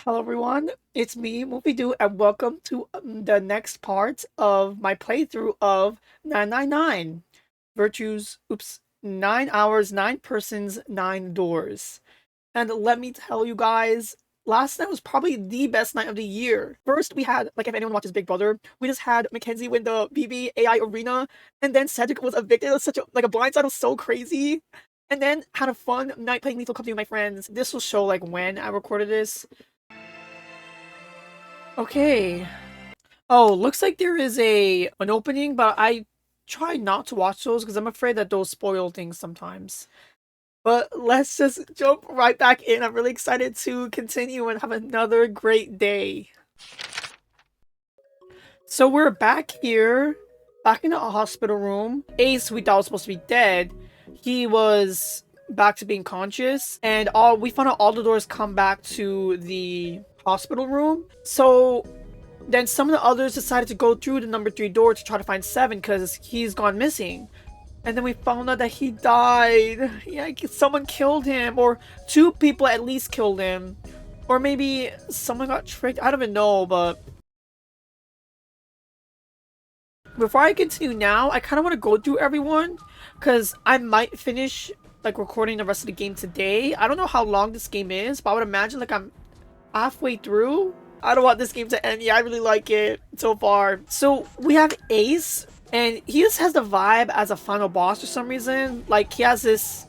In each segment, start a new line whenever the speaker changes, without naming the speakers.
Hello everyone, it's me, Mufi-Do, and welcome to the next part of my playthrough of 999. Virtues, 9 hours, 9 persons, 9 doors. And let me tell you guys, last night was probably the best night of the year. First, we had, like if anyone watches Big Brother, we just had Mackenzie win the BB AI arena, and then Cedric was evicted. It was such a blindside. It was so crazy. And then had a fun night playing Lethal Company with my friends. This will show like when I recorded this. Okay. Oh, looks like there is an opening, but I try not to watch those because I'm afraid that those spoil things sometimes. But let's just jump right back in. I'm really excited to continue and have another great day. So we're back here, back in the hospital room. Ace, we thought was supposed to be dead. He was back to being conscious, and we found out all the doors come back to the hospital room. So then some of the others decided to go through the number 3 door to try to find 7 because he's gone missing. And then we found out that he died. Yeah, someone killed him, or 2 people at least killed him. Or maybe someone got tricked. I don't even know, but before I continue now, I kind of want to go through everyone because I might finish like recording the rest of the game today. I don't know how long this game is, but I would imagine like I'm halfway through. I don't want this game to end. Yeah, I really like it so far. So we have Ace, and he just has the vibe as a final boss for some reason. Like he has this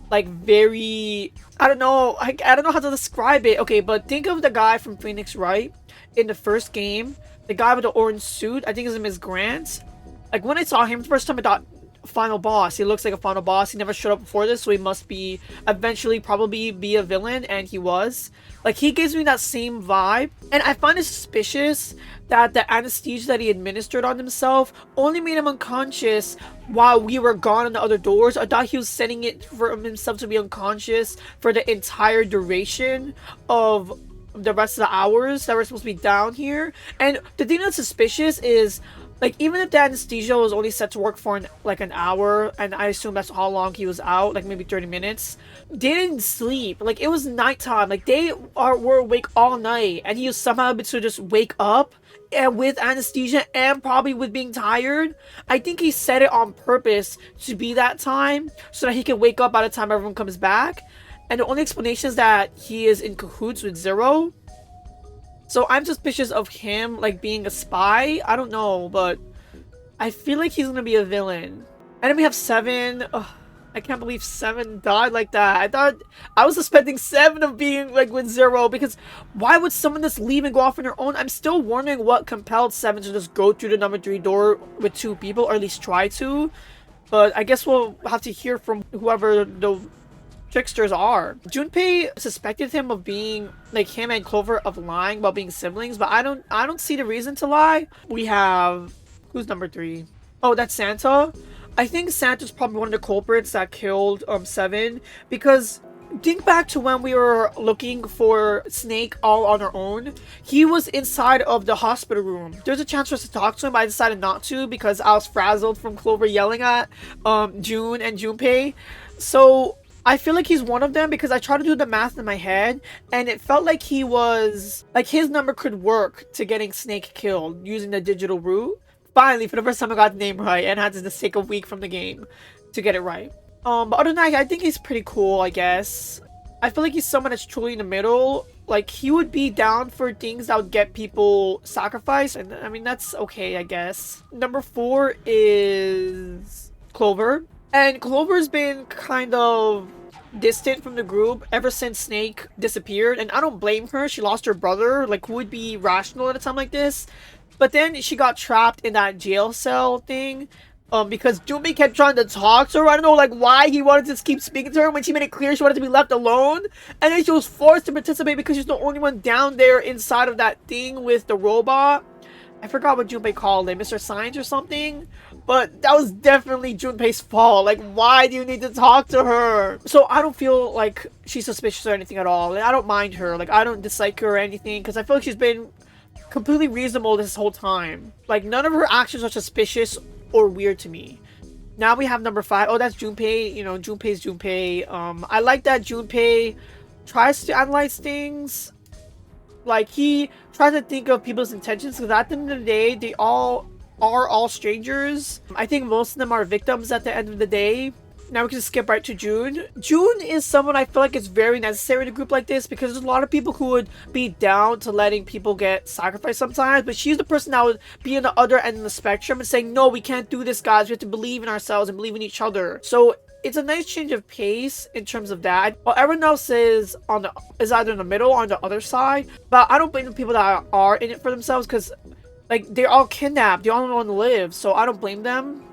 like very, I don't know, I don't know how to describe it. Okay, but think of the guy from Phoenix Wright in the first game. The guy with the orange suit, I think his name is Grant. Like when I saw him the first time, I thought final boss. He looks like a final boss. He never showed up before this, so he must be eventually probably be a villain, and he was. Like he gives me that same vibe, and I find it suspicious that the anesthesia that he administered on himself only made him unconscious while we were gone on the other doors. I thought he was setting it for himself to be unconscious for the entire duration of the rest of the hours that we're supposed to be down here. And the thing that's suspicious is, like, even if the anesthesia was only set to work for an hour, and I assume that's how long he was out, like maybe 30 minutes, they didn't sleep. Like, it was nighttime. Like, were awake all night, and he was somehow able to just wake up and with anesthesia and probably with being tired. I think he set it on purpose to be that time so that he can wake up by the time everyone comes back. And the only explanation is that he is in cahoots with Zero. So I'm suspicious of him, like, being a spy. I don't know, but I feel like he's gonna be a villain. And then we have 7. Ugh, I can't believe 7 died like that. I was suspecting 7 of being, like, with Zero, because why would someone just leave and go off on their own? I'm still wondering what compelled 7 to just go through the number 3 door with 2 people, or at least try to. But I guess we'll have to hear from whoever the tricksters are. Junpei suspected him of being, like, him and Clover of lying about being siblings, but I don't see the reason to lie. We have, who's number 3? Oh, that's Santa. I think Santa's probably one of the culprits that killed 7, because think back to when we were looking for Snake all on our own. He was inside of the hospital room. There's a chance for us to talk to him, but I decided not to because I was frazzled from Clover yelling at June and Junpei. So I feel like he's one of them because I tried to do the math in my head, and it felt like he was, like, his number could work to getting Snake killed using the digital route. Finally, for the first time I got the name right, and had to just take a week from the game to get it right. But other than that, I think he's pretty cool, I guess. I feel like he's someone that's truly in the middle. Like, he would be down for things that would get people sacrificed, and I mean, that's okay, I guess. Number 4 is Clover. And Clover's been kind of distant from the group ever since Snake disappeared, and I don't blame her. She lost her brother. Like, who would be rational at a time like this? But then she got trapped in that jail cell thing, because Junpei kept trying to talk to her. I don't know, like, why he wanted to just keep speaking to her when she made it clear she wanted to be left alone. And then she was forced to participate because she's the only one down there inside of that thing with the robot. I forgot what Junpei called it, Mr. Science or something. But that was definitely Junpei's fault. Like, why do you need to talk to her? So I don't feel like she's suspicious or anything at all. I don't mind her. Like, I don't dislike her or anything, because I feel like she's been completely reasonable this whole time. Like, none of her actions are suspicious or weird to me. Now we have number 5. Oh, that's Junpei. You know, Junpei's Junpei. I like that Junpei tries to analyze things. Like, he tries to think of people's intentions, because at the end of the day, they all are all strangers. I think most of them are victims at the end of the day. Now we can skip right to June. June is someone I feel like is very necessary in a group like this, because there's a lot of people who would be down to letting people get sacrificed sometimes, but she's the person that would be on the other end of the spectrum and saying, no, we can't do this, guys. We have to believe in ourselves and believe in each other. So it's a nice change of pace in terms of that. While everyone else is either in the middle or on the other side, but I don't blame the people that are in it for themselves, because like they're all kidnapped. They all want to live, so I don't blame them.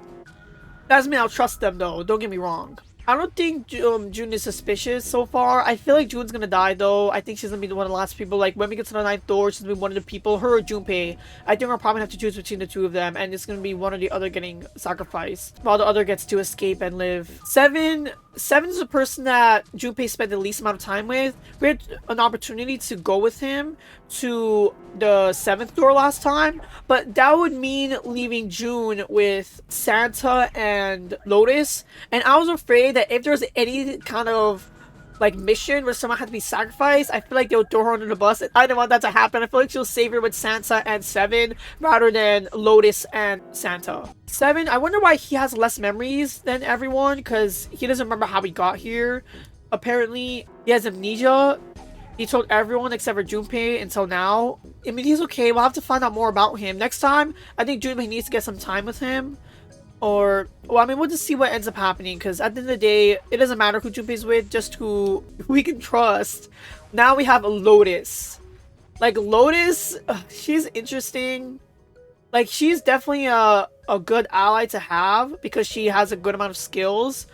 That doesn't mean I'll trust them, though. Don't get me wrong. I don't think June is suspicious so far. I feel like June's gonna die, though. I think she's gonna be one of the last people. Like, when we get to the 9th door, she's gonna be one of the people. Her or Junpei. I think we'll probably have to choose between the two of them. And it's gonna be one or the other getting sacrificed, while the other gets to escape and live. Seven is the person that Junpei spent the least amount of time with. We had an opportunity to go with him to the 7th door last time, but that would mean leaving June with Santa and Lotus, and I was afraid that if there was any kind of like mission where someone had to be sacrificed, I feel like they'll throw her under the bus, and I don't want that to happen. I feel like she'll save her with Santa and Seven rather than Lotus and Santa. Seven, I wonder why he has less memories than everyone, because he doesn't remember how he got here. Apparently he has amnesia. He told everyone except for Junpei until now. I mean, he's okay. We'll have to find out more about him next time. I think Junpei needs to get some time with him. Or, well, I mean, we'll just see what ends up happening, because at the end of the day, it doesn't matter who Junpei's with, just who we can trust. Now we have Lotus. Like, Lotus, she's interesting. Like, she's definitely a good ally to have, because she has a good amount of skills.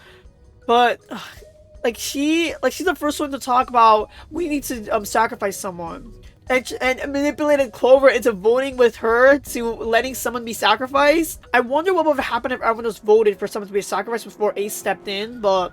But like she's the first one to talk about we need to sacrifice someone, and manipulated Clover into voting with her to letting someone be sacrificed. I wonder what would have happened if everyone was voted for someone to be sacrificed before Ace stepped in, but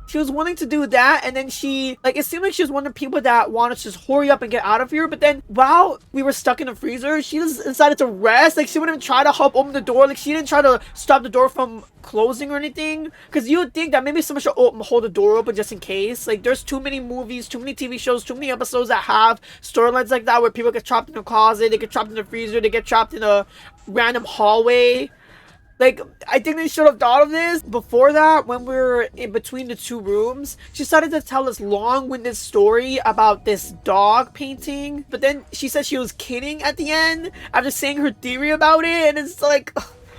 she was wanting to do that, and then it seemed like she was one of the people that wanted to just hurry up and get out of here, but then while we were stuck in the freezer, she just decided to rest. Like, she wouldn't even try to help open the door. Like, she didn't try to stop the door from closing or anything, because you would think that maybe someone should hold the door open just in case. Like, there's too many movies, too many TV shows, too many episodes that have storylines like that, where people get trapped in a closet, they get trapped in the freezer, they get trapped in a random hallway. Like, I think they should have thought of this. Before that, when we were in between the two rooms, she started to tell this long-winded story about this dog painting. But then she said she was kidding at the end after saying her theory about it. And it's like,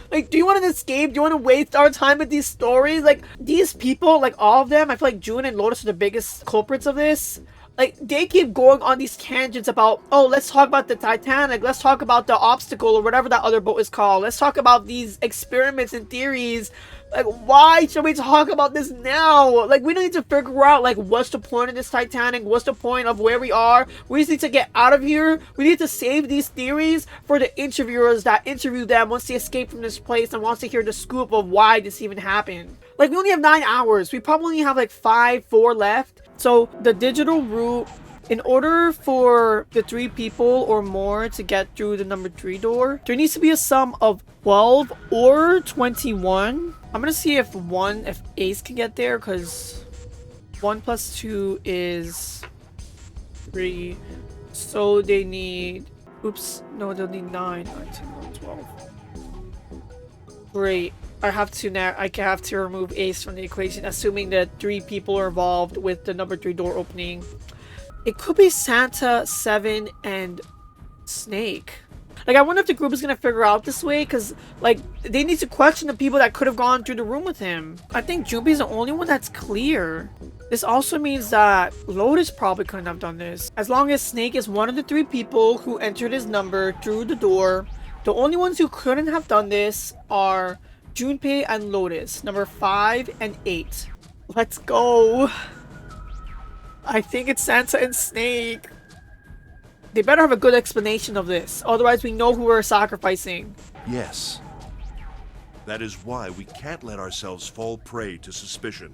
do you want to escape? Do you want to waste our time with these stories? Like, these people, like, all of them, I feel like June and Lotus are the biggest culprits of this. Like, they keep going on these tangents about, oh, let's talk about the Titanic, let's talk about the obstacle or whatever that other boat is called, let's talk about these experiments and theories. Like, why should we talk about this now? Like, we don't need to figure out, like, what's the point of this Titanic, what's the point of where we are. We just need to get out of here. We need to save these theories for the interviewers that interview them once they escape from this place and wants to hear the scoop of why this even happened. Like, we only have 9 hours. We probably only have, like, 4 left. So, the digital route, in order for the 3 people or more to get through the number 3 door, there needs to be a sum of 12 or 21. I'm gonna see if Ace can get there, because 1 plus 2 is 3. So they need, oops, no, they'll need 9, 19, 12. Great. I have to remove Ace from the equation, assuming that 3 people are involved with the number 3 door opening. It could be Santa, Seven, and Snake. Like, I wonder if the group is gonna figure out this way, because, like, they need to question the people that could have gone through the room with him. I think Junpei's the only one that's clear. This also means that Lotus probably couldn't have done this. As long as Snake is one of the 3 people who entered his number through the door, the only ones who couldn't have done this are Junpei and Lotus, number 5 and 8. Let's go. I think it's Santa and Snake. They better have a good explanation of this, otherwise we know who we're sacrificing.
Yes. That is why we can't let ourselves fall prey to suspicion.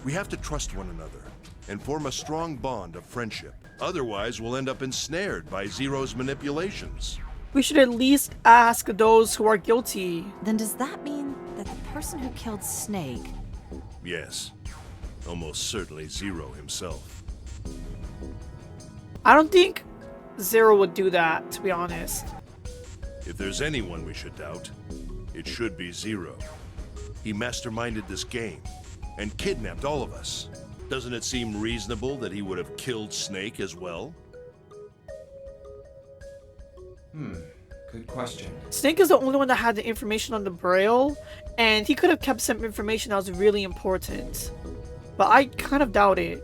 We have to trust one another and form a strong bond of friendship. Otherwise, we'll end up ensnared by Zero's manipulations.
We should at least ask those who are guilty.
Then does that mean that the person who killed Snake...
Yes. Almost certainly Zero himself.
I don't think Zero would do that, to be honest.
If there's anyone we should doubt, it should be Zero. He masterminded this game and kidnapped all of us. Doesn't it seem reasonable that he would have killed Snake as well?
Good question.
Snake is the only one that had the information on the Braille, and he could have kept some information that was really important. But I kind of doubt it.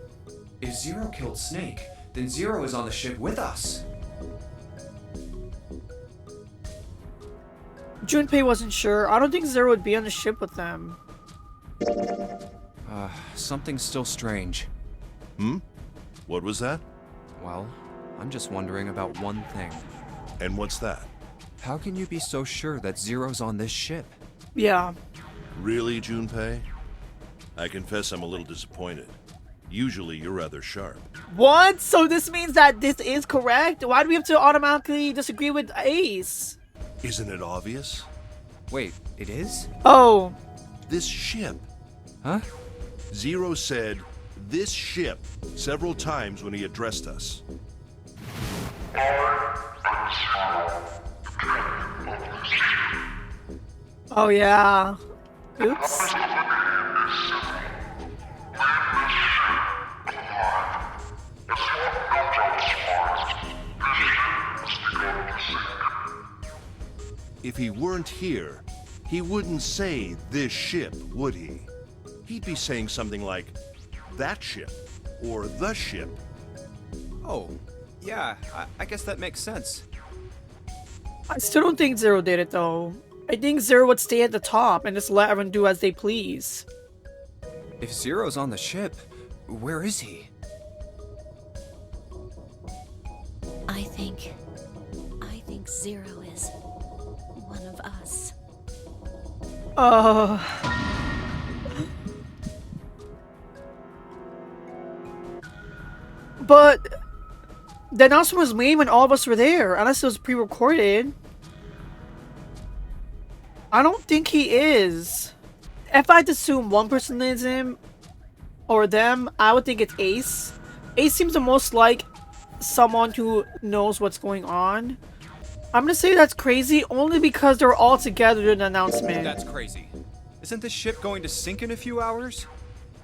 If Zero killed Snake, then Zero is on the ship with us.
Junpei wasn't sure. I don't think Zero would be on the ship with them.
Something's still strange.
What was that?
Well, I'm just wondering about one thing.
And what's that?
How can you be so sure that Zero's on this ship?
Yeah.
Really, Junpei? I confess I'm a little disappointed. Usually you're rather sharp.
What? So this means that this is correct? Why do we have to automatically disagree with Ace?
Isn't it obvious?
Wait, it is?
Oh.
This ship.
Huh?
Zero said, "this ship," several times when he addressed us.
Oh yeah. Oops.
If he weren't here, he wouldn't say "this ship," would he? He'd be saying something like "that ship" or "the ship."
Oh, yeah, I guess that makes sense.
I still don't think Zero did it though. I think Zero would stay at the top and just let everyone do as they please.
If Zero's on the ship, where is he?
I think Zero is one of us.
But the announcement was made when all of us were there, unless it was pre-recorded. I don't think he is. If I had to assume one person is him or them, I would think it's Ace. Ace seems the most like someone who knows what's going on. I'm gonna say that's crazy only because they're all together during the announcement.
That's crazy. Isn't the ship going to sink in a few hours?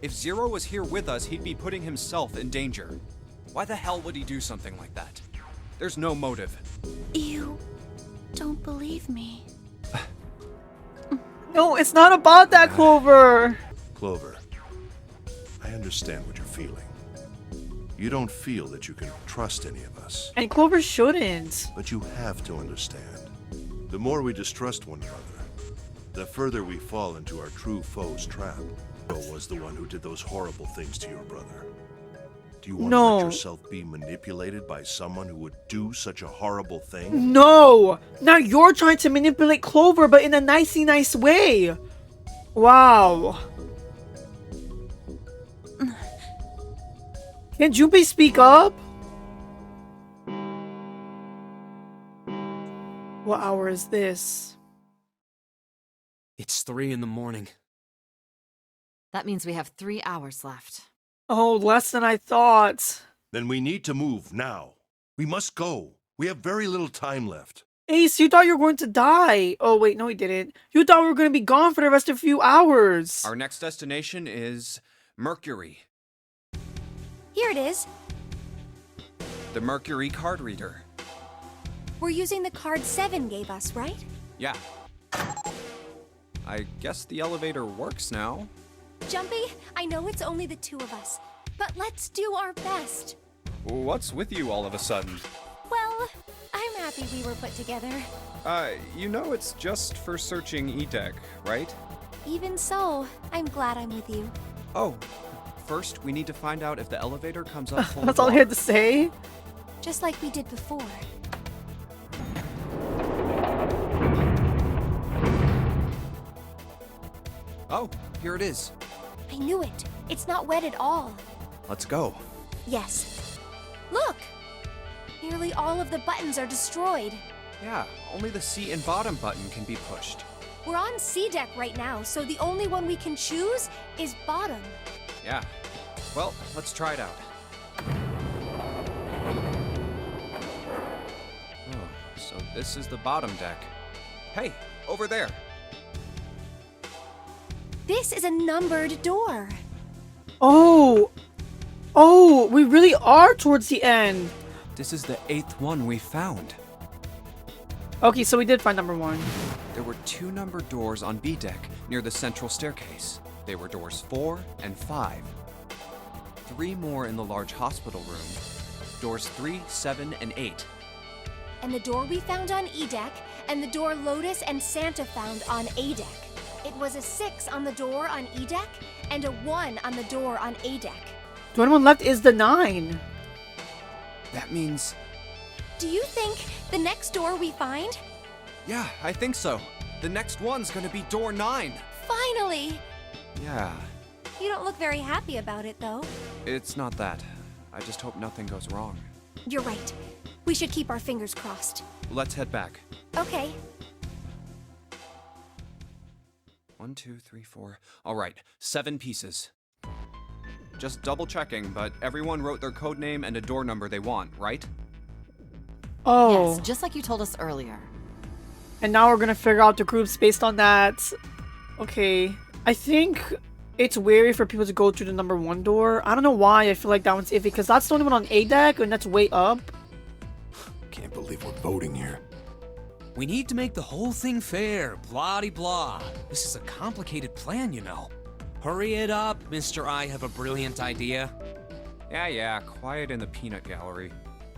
If Zero was here with us, he'd be putting himself in danger. Why the hell would he do something like that? There's no motive.
You don't believe me.
No, it's not about that, Clover.
Clover, I understand what you're feeling. You don't feel that you can trust any of us.
And Clover shouldn't.
But you have to understand. The more we distrust one another, the further we fall into our true foe's trap. Joe was the one who did those horrible things to your brother. Do you want to
No.
let yourself be manipulated by someone who would do such a horrible thing?
No! Now you're trying to manipulate Clover, but in a nice way. Wow. Can Junpei speak up? What hour is this?
It's 3 in the morning.
That means we have 3 hours left.
Oh, less than I thought.
Then we need to move now. We must go. We have very little time left.
Ace, you thought you were going to die. Oh, wait, no, he didn't. You thought we were going to be gone for the rest of a few hours.
Our next destination is Mercury.
Here it is.
The Mercury card reader.
We're using the card 7 gave us, right?
Yeah. I guess the elevator works now.
Junpei, I know it's only the 2 of us, but let's do our best.
What's with you all of a sudden?
Well, I'm happy we were put together.
You know it's just for searching E-Deck, right?
Even so, I'm glad I'm with you.
Oh, first we need to find out if the elevator comes up full
That's
of
all I
water.
had to say.
Just like we did before.
Oh, here it is.
I knew it. It's not wet at all.
Let's go.
Yes. Look! Nearly all of the buttons are destroyed.
Yeah, only the seat and bottom button can be pushed.
We're on C deck right now, so the only one we can choose is bottom.
Yeah. Well, let's try it out. So this is the bottom deck. Hey, over there.
This is a numbered door.
Oh! Oh, we really are towards the end.
This is the 8th one we found.
Okay, so we did find number 1.
There were 2 numbered doors on B deck near the central staircase. They were doors 4 and 5. 3 more in the large hospital room. Doors 3, 7, and 8.
And the door we found on E deck, and the door Lotus and Santa found on A deck. It was a 6 on the door on E deck, and a 1 on the door on A deck.
The only one left is the 9.
That means...
Do you think the next door we find?
Yeah, I think so. The next one's gonna be door 9.
Finally!
Yeah,
You don't look very happy about it, though.
it's not that. I just hope nothing goes wrong.
You're right. We should keep our fingers crossed.
Let's head back.
Okay.
1, 2, 3, 4. All right, 7 pieces. Just double checking, but everyone wrote their code name and a door number they want, right?
Oh.
Yes, just like you told us earlier.
And now we're gonna figure out the groups based on that. Okay. I think it's wary for people to go through the number 1 door. I don't know why I feel like that one's iffy, because that's the only one on A deck, and that's way up.
Can't believe we're voting here.
We need to make the whole thing fair, blah-de-blah. This is a complicated plan, you know. Hurry it up, Mr. I have a brilliant idea.
Yeah, quiet in the peanut gallery.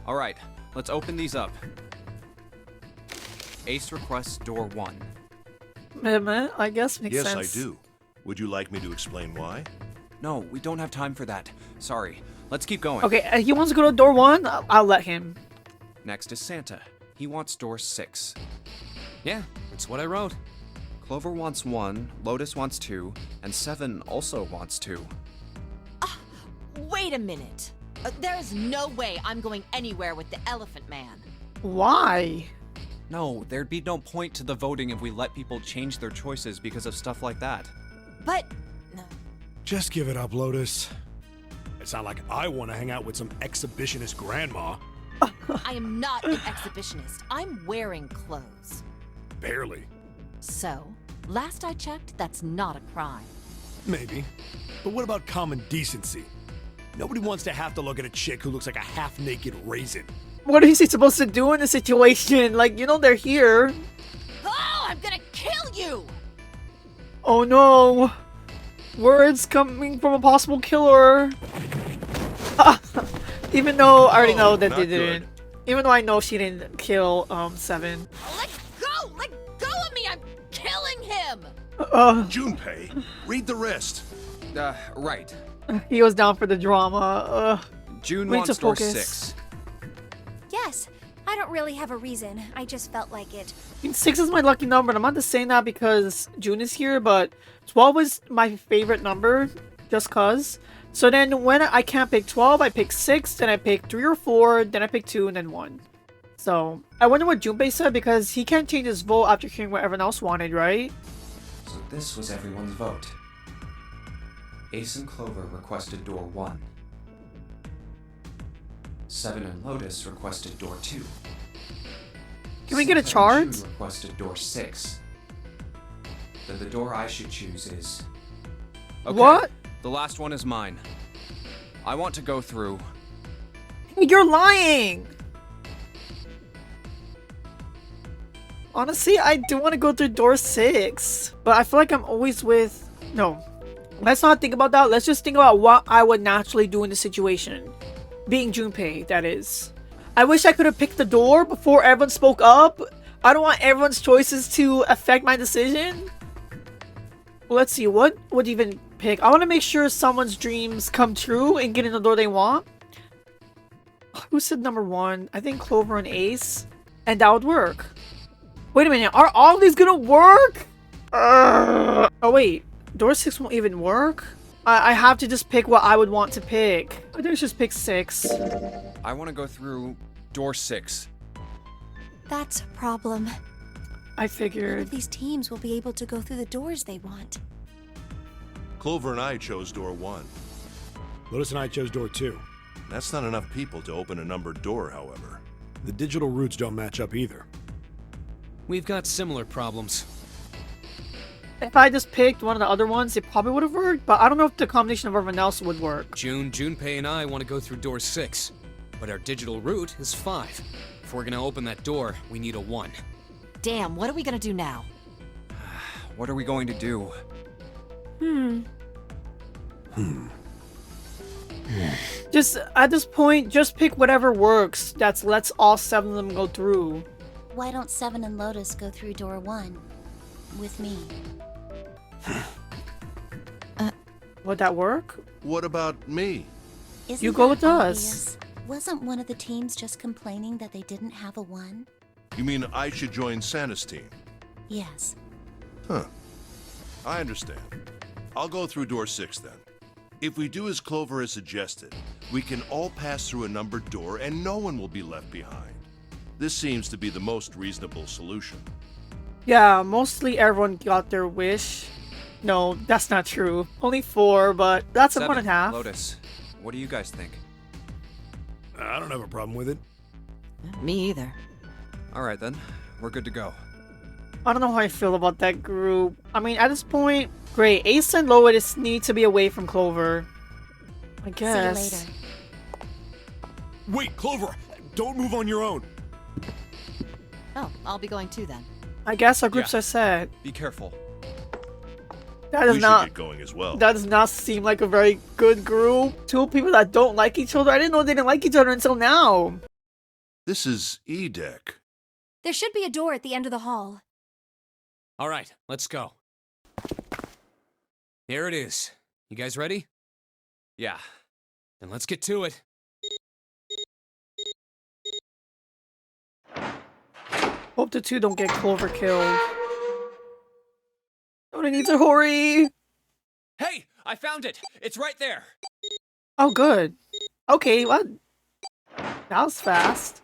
All right, let's open these up. Ace requests door 1.
I guess makes
Yes,
sense.
I do. Would you like me to explain why?
No, we don't have time for that. Sorry. Let's keep going.
Okay, he wants to go to door 1. I'll let him.
Next is Santa. He wants door 6.
Yeah, that's what I wrote.
Clover wants 1, Lotus wants 2, and 7 also wants 2.
Wait a minute. There is no way I'm going anywhere with the Elephant Man.
Why?
No, there'd be no point to the voting if we let people change their choices because of stuff like that.
But
Just give it up, Lotus. It's not like I want to hang out with some exhibitionist grandma.
I am not an exhibitionist. I'm wearing clothes.
Barely.
So, last I checked, that's not a crime.
Maybe. But what about common decency? Nobody wants to have to look at a chick who looks like a half-naked raisin.
What is he supposed to do in this situation? Like, you know they're here.
Oh, I'm gonna kill you!
Oh no. Words coming from a possible killer. Even though I already know that
not
they didn't.
good.
Even though I know she didn't kill 7.
Let go! Let go of me! I'm killing him!
Junpei, read the rest.
Right.
He was down for the drama.
June
We need to
wants door
focus.
6.
Yes. I don't really have a reason. I just felt like it.
6 is my lucky number, and I'm not just saying that because June is here, but 12 is my favorite number, just cause. So then when I can't pick 12, I pick 6, then I pick 3 or 4, then I pick 2, and then 1. So, I wonder what Junpei said, because he can't change his vote after hearing what everyone else wanted, right?
So this was everyone's vote. Ace and Clover requested door 1. 7 and Lotus requested door 2.
Can we get a
Santa
chart?
and June requested door 6. Then the door I should choose is... Okay,
What?
the last one is mine. I want to go through...
You're lying! Honestly, I do want to go through door 6, but I feel like I'm always with... No. Let's not think about that. Let's just think about what I would naturally do in the situation. Being Junpei, that is. I wish I could have picked the door before everyone spoke up. I don't want everyone's choices to affect my decision. Well, let's see, what would even pick? I want to make sure someone's dreams come true and get in the door they want. Who said number 1? I think Clover and Ace. And that would work. Wait a minute, are all these gonna work? Oh wait, door 6 won't even work? I have to just pick what I would want to pick. I think I should just pick 6.
I want to go through door 6.
That's a problem.
I
None of
figured.
these teams will be able to go through the doors they want.
Clover and I chose door 1.
Lotus and I chose door 2.
That's not enough people to open a numbered door, however.
The digital routes don't match up either.
We've got similar problems.
If I just picked one of the other ones, it probably would have worked, but I don't know if the combination of everyone else would work.
Junpei and I want to go through door 6, but our digital route is 5. If we're gonna open that door, we need a 1.
Damn, what are we gonna do now?
What are we going to do?
Just, at this point, just pick whatever works. That's lets all 7 of them go through.
Why don't Seven and Lotus go through door 1? With me.
Would that work?
What about me?
Isn't
You go
that
with us.
obvious? Wasn't one of the teams just complaining that they didn't have a 1?
You mean I should join Santa's team?
Yes.
Huh. I understand. I'll go through door 6 then. If we do as Clover has suggested, we can all pass through a numbered door and no one will be left behind. This seems to be the most reasonable solution.
Yeah, mostly everyone got their wish. No, that's not true. Only 4, but that's a
7,
1.5.
Lotus, what do you guys think?
I don't have a problem with it.
Me either.
Alright then, we're good to go.
I don't know how I feel about that group. I mean, at this point, great. Ace and Lois need to be away from Clover. I guess.
See you later.
Wait, Clover! Don't move on your own!
Oh, I'll be going too then.
I guess our groups
Yeah.
are set.
Be careful.
That
We
does
should
not.
get going as well.
That does not seem like a very good group. 2 people that don't like each other. I didn't know they didn't like each other until now.
This is E-Deck.
There should be a door at the end of the hall.
Alright, let's go. Here it is. You guys ready?
Yeah.
Then let's get to it.
Hope the 2 don't get Clover killed. Oh, I need to hurry.
Hey! I found it! It's right there!
Oh, good. Okay, well, that was fast.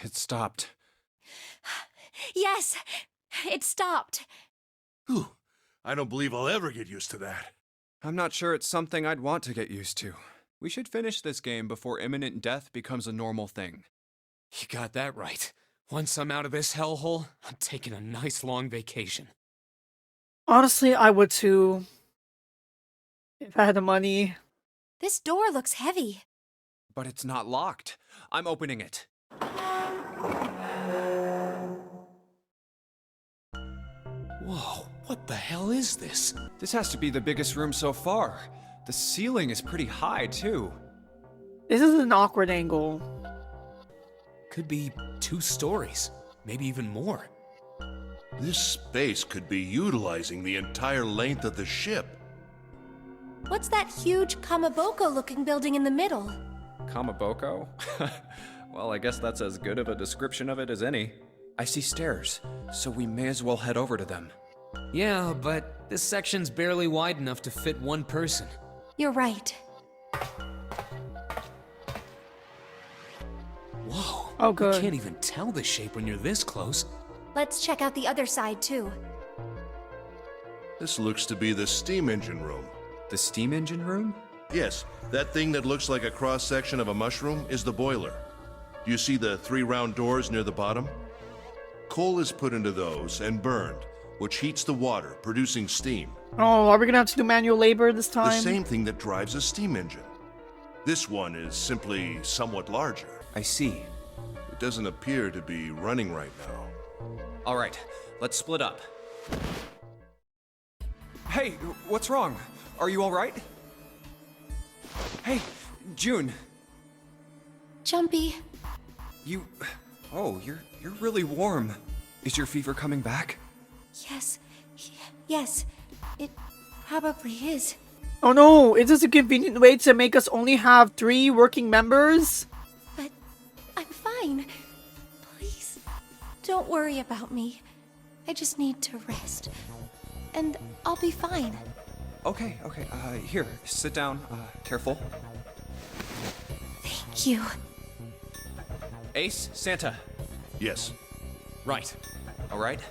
It stopped.
Yes! It stopped.
Whew. I don't believe I'll ever get used to that.
I'm not sure it's something I'd want to get used to. We should finish this game before imminent death becomes a normal thing.
You got that right. Once I'm out of this hellhole, I'm taking a nice long vacation.
Honestly, I would too. If I had the money.
This door looks heavy.
But it's not locked. I'm opening it.
Whoa, what the hell is this?
This has to be the biggest room so far. The ceiling is pretty high, too.
This is an awkward angle.
Could be 2 stories, maybe even more.
This space could be utilizing the entire length of the ship.
What's that huge Kamaboko-looking building in the middle?
Kamaboko? Well, I guess that's as good of a description of it as any. I see stairs, so we may as well head over to them.
Yeah, but this section's barely wide enough to fit 1 person.
You're right.
Whoa.
Oh, good.
You can't even tell the shape when you're this close.
Let's check out the other side, too.
This looks to be the steam engine room.
The steam engine room?
Yes, that thing that looks like a cross-section of a mushroom is the boiler. Do you see the 3 round doors near the bottom? Coal is put into those and burned, which heats the water, producing steam.
Oh, are we gonna have to do manual labor this
The
time?
same thing that drives a steam engine. This one is simply somewhat larger.
I see.
It doesn't appear to be running right now.
Alright, let's split up. Hey, what's wrong? Are you alright? Hey, June,
Junpei,
you... Oh, you're really warm. Is your fever coming back?
yes, yes, it probably is.
Oh no, is this a convenient way to make us only have 3 working members?
But I'm fine. Please, don't worry about me. I just need to rest. And I'll be fine.
Okay, here, sit down. Careful.
Thank you.
Ace, Santa.
Yes.
Right.
Alright,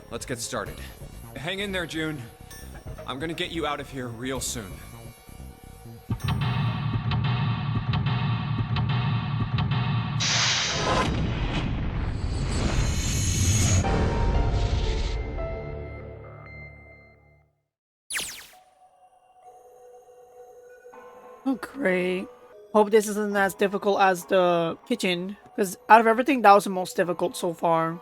let's get started. Hang in there, June. I'm gonna get you out of here real soon.
Oh, great. Hope this isn't as difficult as the kitchen, because out of everything, that was the most difficult so far.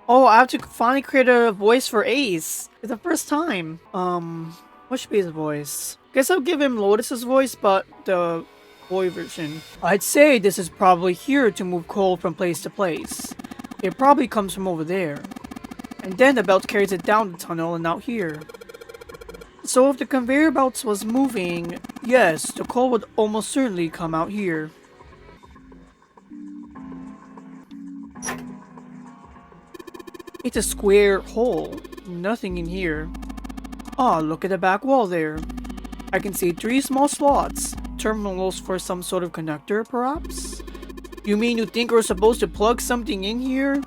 Oh, I have to finally create a voice for Ace. It's the first time. What should be his voice? Guess I'll give him Lotus's voice, but the boy version. I'd say this is probably here to move coal from place to place. It probably comes from over there. And then the belt carries it down the tunnel and out here. So if the conveyor belt was moving, yes, the coal would almost certainly come out here. It's a square hole. Nothing in here. Ah, look at the back wall there. I can see 3 small slots. Terminals for some sort of connector, perhaps? You mean you think we're supposed to plug something in here?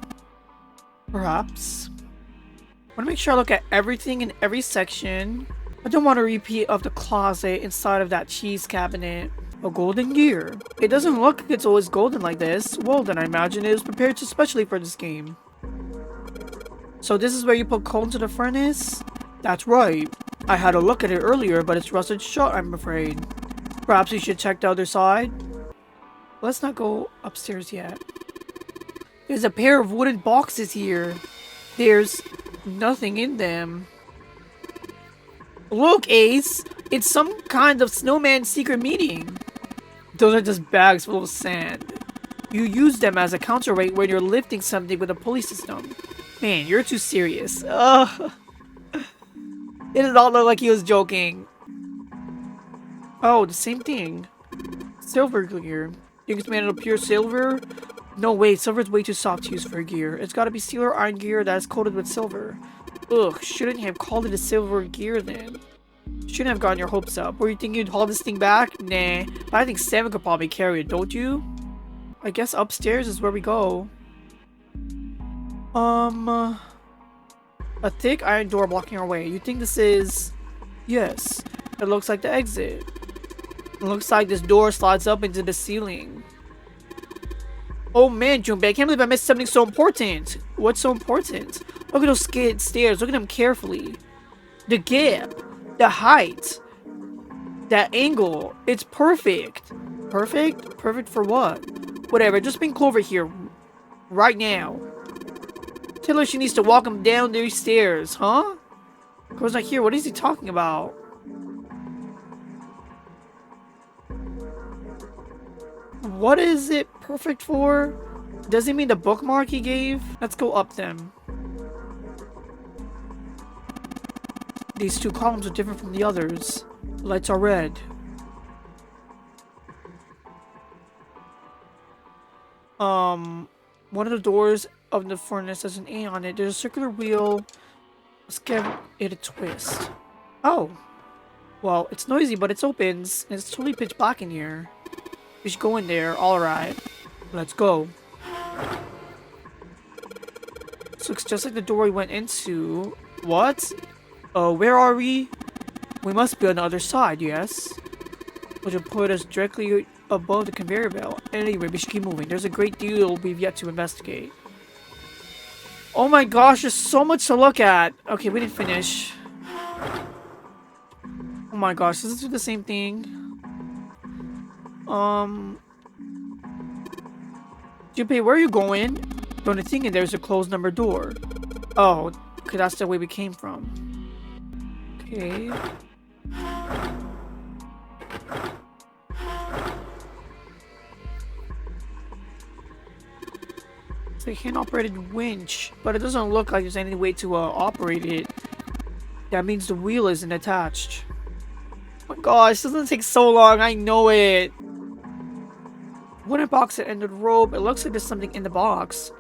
Perhaps. I want to make sure I look at everything in every section. I don't want a repeat of the closet inside of that cheese cabinet. A golden gear. It doesn't look like it's always golden like this. Well, then I imagine it was prepared especially for this game. So this is where you put coal into the furnace? That's right. I had a look at it earlier, but it's rusted shut, I'm afraid. Perhaps we should check the other side? Let's not go upstairs yet. There's a pair of wooden boxes here. There's nothing in them. Look, Ace! It's some kind of snowman secret meeting. Those are just bags full of sand. You use them as a counterweight when you're lifting something with a pulley system. Man, you're too serious. It did not look like he was joking. Oh, the same thing. Silver gear. You it's made out of pure silver? No way, silver's way too soft to use for a gear. It's gotta be steel or iron gear that is coated with silver. Ugh, shouldn't you have called it a silver gear then? Shouldn't have gotten your hopes up. Were you thinking you'd haul this thing back? Nah, but I think 7 could probably carry it, don't you? I guess upstairs is where we go. A thick iron door blocking our way. You think this is... Yes, it looks like the exit. It looks like this door slides up into the ceiling. Oh man, Junpei, I can't believe I missed something so important. What's so important? Look at those skid stairs. Look at them carefully. The gap. The height. That angle. It's perfect. Perfect? Perfect for what? Whatever, just bring Clover here. Right now. Tell her she needs to walk him down these stairs, huh? Clover's not here. What is he talking about? What is it perfect for? Does he mean the bookmark he gave? Let's go up them. These 2 columns are different from the others. The lights are red. One of the doors of the furnace has an A on it. There's a circular wheel. Let's give it a twist. Oh. Well, it's noisy, but it opens. And it's totally pitch black in here. We should go in there. Alright. Let's go. This looks just like the door we went into. What? Where are we? We must be on the other side, yes? Which will put us directly above the conveyor belt. Anyway, we should keep moving. There's a great deal we've yet to investigate. Oh my gosh, there's so much to look at. Okay, we didn't finish. Oh my gosh, does this do the same thing? Junpei, where are you going? The only thing in there is a closed number door. Oh, okay, that's the way we came from. Okay. It's a hand-operated winch, but it doesn't look like there's any way to operate it. That means the wheel isn't attached. Oh my gosh, this doesn't take so long, I know it. Wooden box at the end of the rope. It looks like there's something in the box.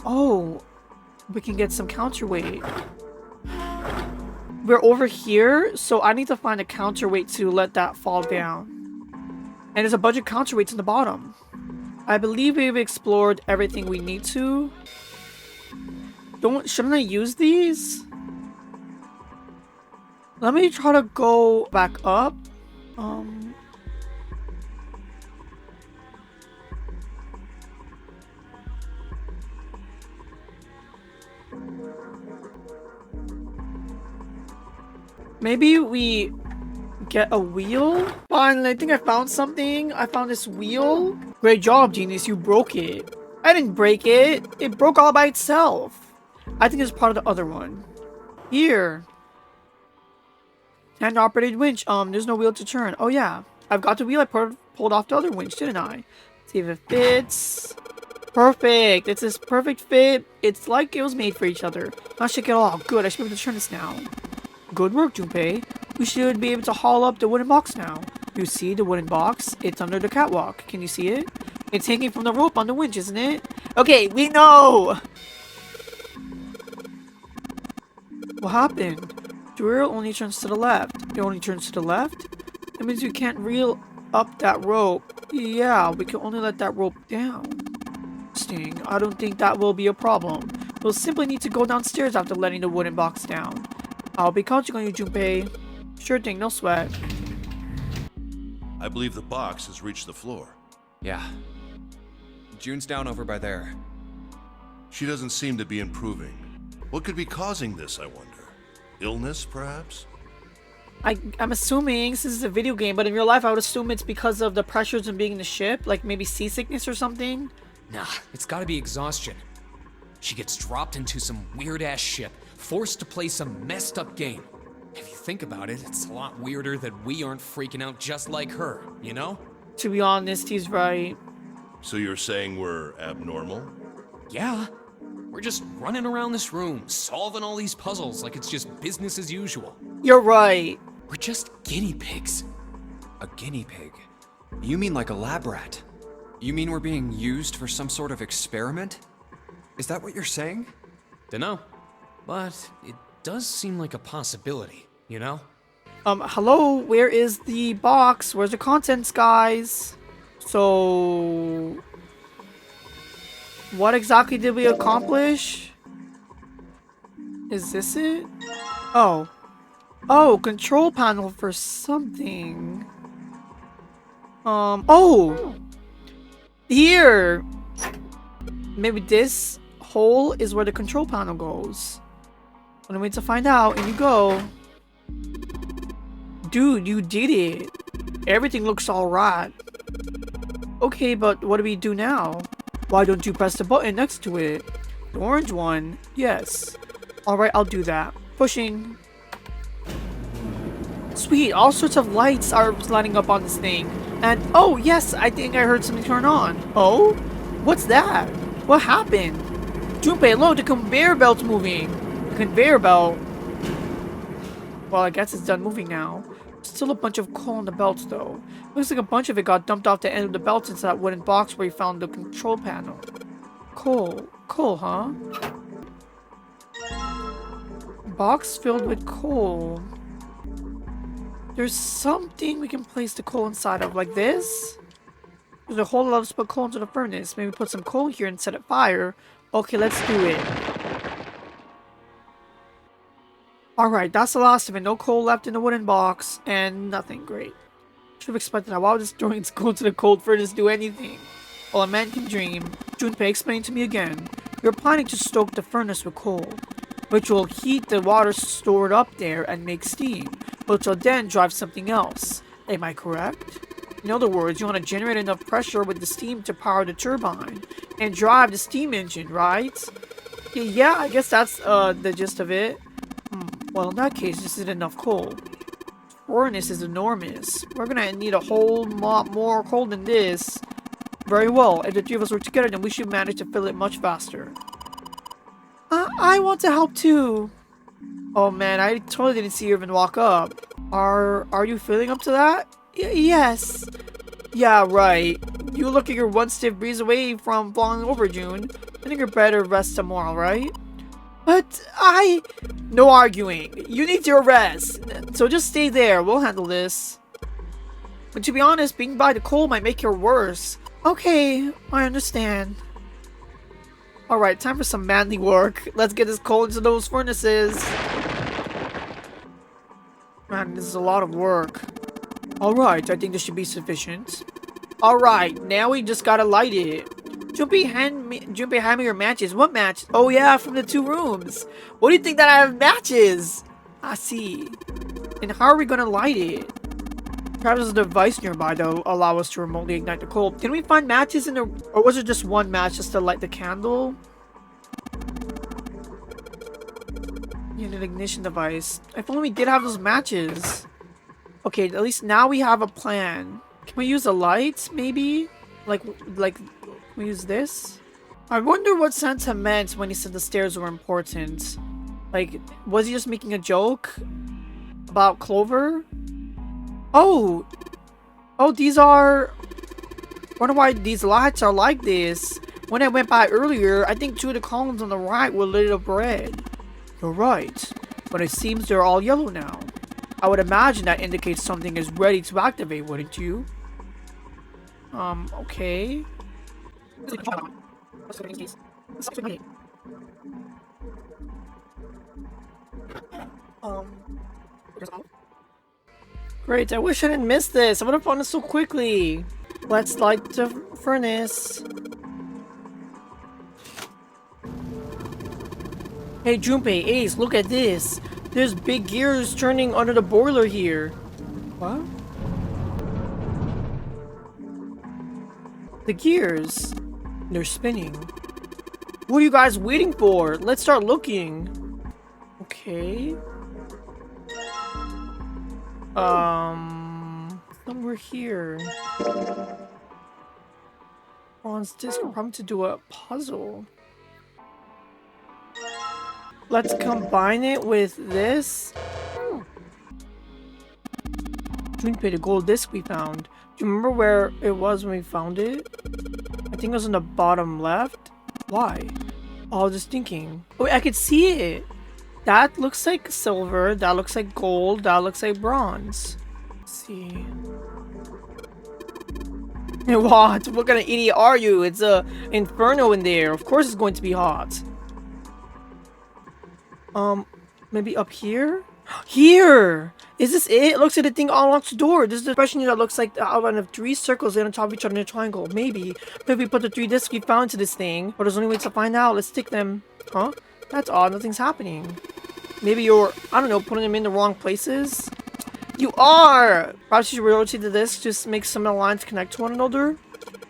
Oh, we can get some counterweight. We're over here, so I need to find a counterweight to let that fall down. And there's a bunch of counterweights in the bottom. I believe we've explored everything we need to. Shouldn't I use these? Let me try to go back up. Maybe we get a wheel? Finally, I think I found something. I found this wheel. Great job, genius. You broke it. I didn't break it. It broke all by itself. I think it's part of the other one. Here. Hand-operated winch. There's no wheel to turn. Oh, yeah. I've got the wheel. I pulled off the other winch, didn't I? See if it fits. Perfect. It's this perfect fit. It's like it was made for each other. Not shake at all. Good. I should be able to turn this now. Good work, Junpei. We should be able to haul up the wooden box now. You see the wooden box? It's under the catwalk. Can you see it? It's hanging from the rope on the winch, isn't it? Okay, we know! What happened? The wheel only turns to the left. It only turns to the left? That means we can't reel up that rope. Yeah, we can only let that rope down. Interesting. I don't think that will be a problem. We'll simply need to go downstairs after letting the wooden box down. I'll be counting on you, Junpei. Sure thing, no sweat.
I believe the box has reached the floor.
Yeah. June's down over by there.
She doesn't seem to be improving. What could be causing this, I wonder? Illness, perhaps?
I'm assuming this is a video game, but in real life I would assume it's because of the pressures of being in the ship, like maybe seasickness or something.
Nah, it's gotta be exhaustion. She gets dropped into some weird-ass ship, forced to play some messed up game. If you think about it, it's a lot weirder that we aren't freaking out just like her, you know?
To be honest, he's right.
So you're saying we're abnormal?
Yeah. We're just running around this room, solving all these puzzles like it's just business as usual.
You're right.
We're just guinea pigs.
A guinea pig? You mean like a lab rat? You mean we're being used for some sort of experiment? Is that what you're saying?
Dunno. But it does seem like a possibility, you know?
Hello? Where is the box? Where's the contents, guys? So... what exactly did we accomplish? Is this it? Oh. Oh, control panel for something. Oh! Here! Maybe this hole is where the control panel goes. I'm gonna wait to find out, and you go. Dude, you did it. Everything looks alright. Okay, but what do we do now? Why don't you press the button next to it? The orange one? Yes. Alright, I'll do that. Pushing. Sweet, all sorts of lights are lighting up on this thing. And, oh, yes, I think I heard something turn on. Oh? What's that? What happened? Junpei, look, the conveyor belt's moving. The conveyor belt. Well, I guess it's done moving now. Still a bunch of coal in the belts, though. Looks like a bunch of it got dumped off the end of the belts into that wooden box where you found the control panel. Coal. Coal, huh? Box filled with coal. There's something we can place the coal inside of, like this? There's a whole lot of put coal into the furnace. Maybe put some coal here and set it fire. Okay, let's do it. Alright, that's the last of it. No coal left in the wooden box. And nothing. Great. Should have expected that. Why would this throwing coal into the cold furnace do anything? Well, a man can dream. Junpei, explain to me again. You're planning to stoke the furnace with coal, which will heat the water stored up there and make steam, which will then drive something else. Am I correct? In other words, you want to generate enough pressure with the steam to power the turbine and drive the steam engine, right? Yeah, I guess that's the gist of it. Well, in that case, this isn't enough coal. Furnace is enormous. We're gonna need a whole lot more coal than this. Very well, if the three of us work together, then we should manage to fill it much faster. I want to help too. Oh man, I totally didn't see you even walk up. Are you feeling up to that? Yes. Yeah, right. You look like you're one stiff breeze away from falling over, June. I think you're better rest tomorrow, right? But no arguing. You need your rest. So just stay there. We'll handle this. But to be honest, being by the coal might make you worse. Okay, I understand. Alright, time for some manly work. Let's get this coal into those furnaces. Man, this is a lot of work. Alright, I think this should be sufficient. Alright, now we just gotta light it. Junpei, hand me your matches. What match? Oh yeah, from the 2 rooms. What do you think that I have matches? I see. And how are we gonna light it? Perhaps there's a device nearby that'll allow us to remotely ignite the coal. Can we find matches in the... Or was it just one match just to light the candle? Need an ignition device. If only we did have those matches. Okay, at least now we have a plan. Can we use the lights, maybe? Like, can we use this? I wonder what Santa meant when he said the stairs were important. Like, was he just making a joke about Clover? Oh! Oh, these are... I wonder why these lights are like this. When I went by earlier, I think 2 of the columns on the right were lit up red. You're right, but it seems they're all yellow now. I would imagine that indicates something is ready to activate, wouldn't you? Okay. Great, I wish I didn't miss this. I would have found it so quickly. Let's light the furnace. Hey Junpei, Ace, look at this. There's big gears turning under the boiler here. What? The gears. They're spinning. What are you guys waiting for? Let's start looking. Okay. Somewhere here. Bronze disc, we're probably to do a puzzle. Let's combine it with this. Junpei, the gold disc we found. Do you remember where it was when we found it? I think it was on the bottom left. Why? Oh, I was just thinking. Oh, I could see it. That looks like silver. That looks like gold. That looks like bronze. Let's see. What? What kind of idiot are you? It's a inferno in there. Of course it's going to be hot. Maybe up here? Here! Is this it? It looks like the thing unlocks the door. This is the expression that looks like the outline of 3 circles on top of each other in a triangle. Maybe. Maybe we put the 3 discs we found into this thing. But there's only way to find out. Let's stick them. Huh? That's odd. Nothing's happening. Maybe you're, I don't know, putting them in the wrong places? You are! Perhaps you should rotate the disc just make some of the lines connect to one another?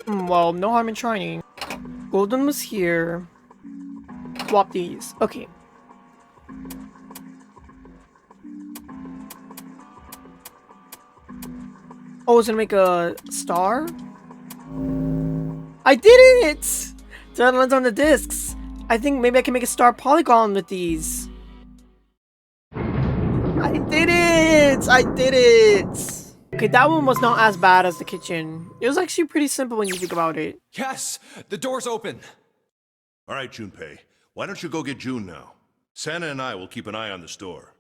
Well, no harm in trying. Golden was here. Swap these. Okay. Oh, it's gonna make a star? I did it! That lands on the discs. I think maybe I can make a star polygon with these. I did it! I did it! Okay, that one was not as bad as the kitchen. It was actually pretty simple when you think about it.
Yes! The door's open!
Alright, Junpei. Why don't you go get June now? Santa and I will keep an eye on the store.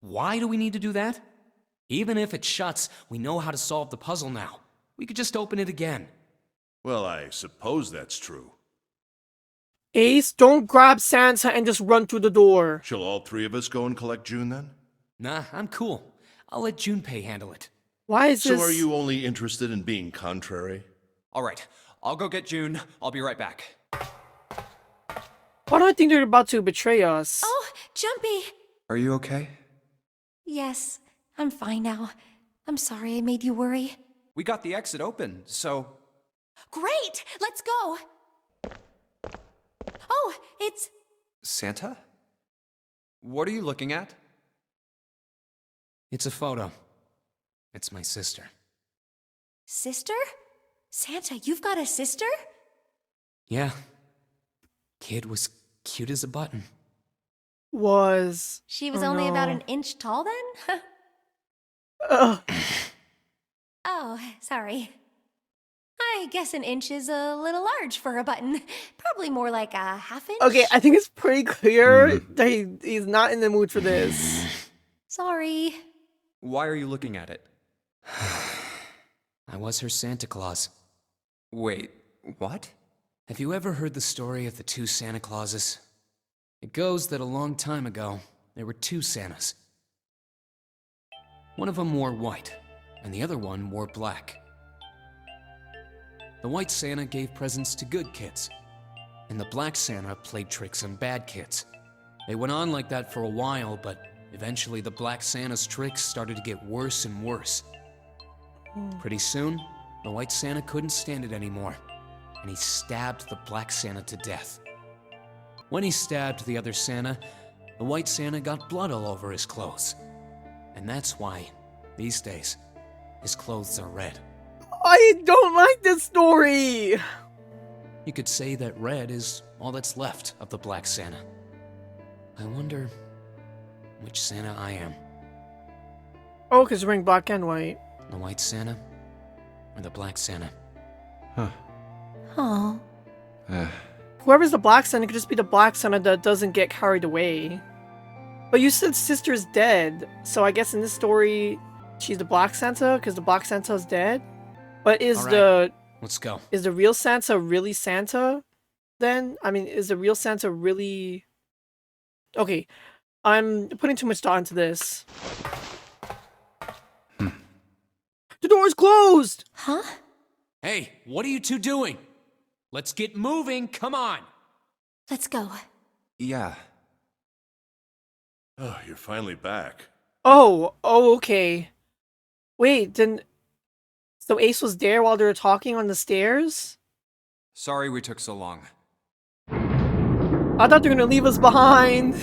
Why do we need to do that? Even if it shuts, we know how to solve the puzzle now. We could just open it again.
Well, I suppose that's true.
Ace, don't grab Santa and just run through the door.
Shall all 3 of us go and collect June then?
Nah, I'm cool. I'll let Junpei handle it.
Why is this?
So are you only interested in being contrary?
Alright, I'll go get June. I'll be right back.
Why do I think they're about to betray us?
Oh, Junpei!
Are you okay?
Yes, I'm fine now. I'm sorry I made you worry.
We got the exit open, so...
Great! Let's go! Oh, it's...
Santa? What are you looking at?
It's a photo. It's my sister.
Sister? Santa, you've got a sister?
Yeah. Kid was cute as a button.
Was...
She was
Oh,
only about
no.
an inch tall then?
Ugh.
Oh, sorry. I guess an inch is a little large for a button. Probably more like a half inch.
Okay, I think it's pretty clear that he's not in the mood for this.
Sorry.
Why are you looking at it?
I was her Santa Claus.
Wait, what?
Have you ever heard the story of the 2 Santa Clauses? It goes that a long time ago, there were 2 Santas. One of them wore white, and the other one wore black. The white Santa gave presents to good kids, and the black Santa played tricks on bad kids. They went on like that for a while, but Eventually, the Black Santa's tricks started to get worse and worse. Pretty soon, the White Santa couldn't stand it anymore, and he stabbed the Black Santa to death. When he stabbed the other Santa, the White Santa got blood all over his clothes. And that's why, these days, his clothes are red.
I don't like this story!
You could say that red is all that's left of the Black Santa. I wonder which Santa I am.
Oh, because you're wearing black and white.
The White Santa or the Black Santa?
Oh.
Whoever's the Black Santa could just be the Black Santa that doesn't get carried away. But you said sister's dead, so I guess in this story, she's the Black Santa because the Black Santa's dead. But is
All right,
the
let's go.
is the real Santa really Santa? Then I mean, is the real Santa really? Okay, I'm putting too much thought into this. The door is closed.
Huh?
Hey, what are you two doing? Let's get moving, come on!
Let's go.
Yeah.
Oh, you're finally back.
Oh, okay. Wait, then so Ace was there while they were talking on the stairs?
Sorry we took so long.
I thought they were gonna leave us behind.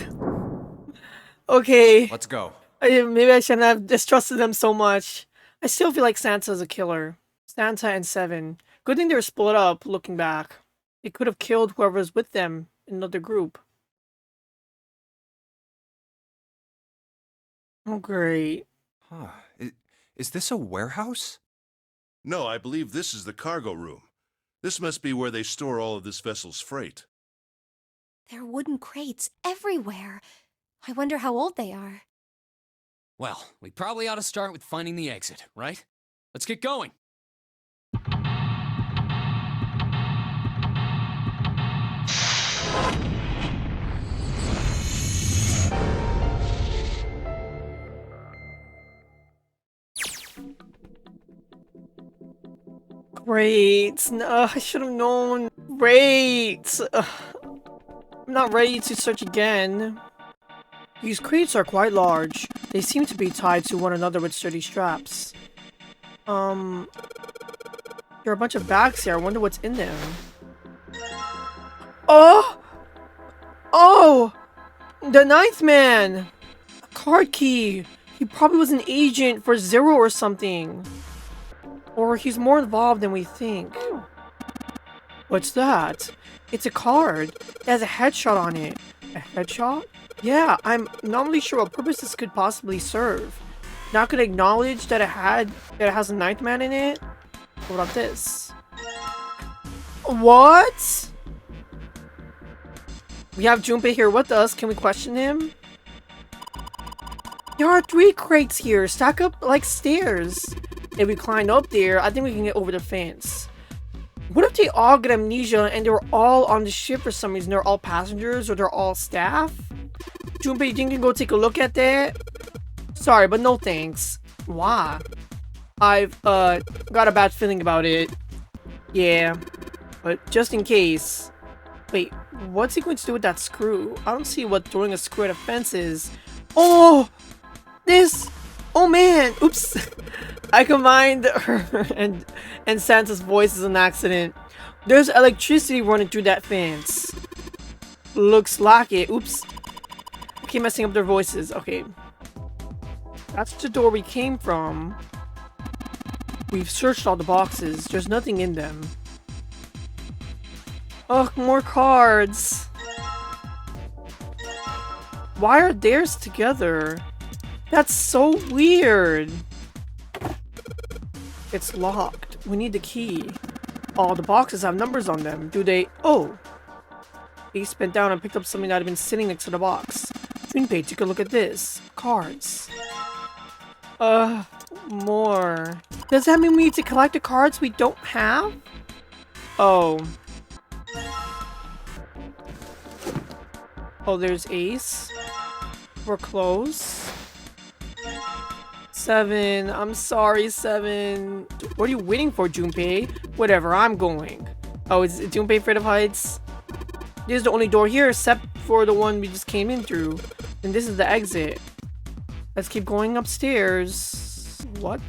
Okay.
Let's go.
Maybe I shouldn't have distrusted them so much. I still feel like Santa's a killer. Santa and Seven. Good thing they were split up, looking back. They could have killed whoever was with them in another group. Oh, great.
Huh. Is this a warehouse?
No, I believe this is the cargo room. This must be where they store all of this vessel's freight.
There are wooden crates everywhere. I wonder how old they are.
Well, we probably ought to start with finding the exit, right? Let's get going.
Great. No, I should have known. Great. I'm not ready to search again. These crates are quite large. They seem to be tied to one another with sturdy straps. There are a bunch of bags here. I wonder what's in them. Oh! Oh! The ninth man! A card key! He probably was an agent for Zero or something. Or he's more involved than we think. What's that? It's a card. It has a headshot on it. A headshot? Yeah, I'm not really sure what purpose this could possibly serve. Not gonna acknowledge that it has a ninth man in it? What about this? What? We have Junpei here with us. Can we question him? There are 3 crates here, stack up like stairs. If we climb up there, I think we can get over the fence. What if they all get amnesia and they were all on the ship for some reason? They're all passengers or they're all staff? Junpei, you think you can go take a look at that? Sorry, but no thanks. Why? I've got a bad feeling about it. Yeah, but just in case. Wait, what's he going to do with that screw? I don't see what throwing a screw at a fence is. Oh! This! Oh man! Oops! I combined her and Santa's voice as an accident. There's electricity running through that fence. Looks like it. Oops. I keep messing up their voices. Okay. That's the door we came from. We've searched all the boxes. There's nothing in them. Ugh, more cards. Why are theirs together? That's so weird. It's locked. We need the key. All the boxes have numbers on them. Do they? Oh. Ace bent down and picked up something that had been sitting next to the box. Junpei, take a look at this. Cards. More. Does that mean we need to collect the cards we don't have? Oh. Oh, there's Ace. We're close. 7. I'm sorry, 7. What are you waiting for, Junpei? Whatever, I'm going. Oh, is Junpei afraid of heights? This is the only door here except for the one we just came in through. And this is the exit. Let's keep going upstairs. What?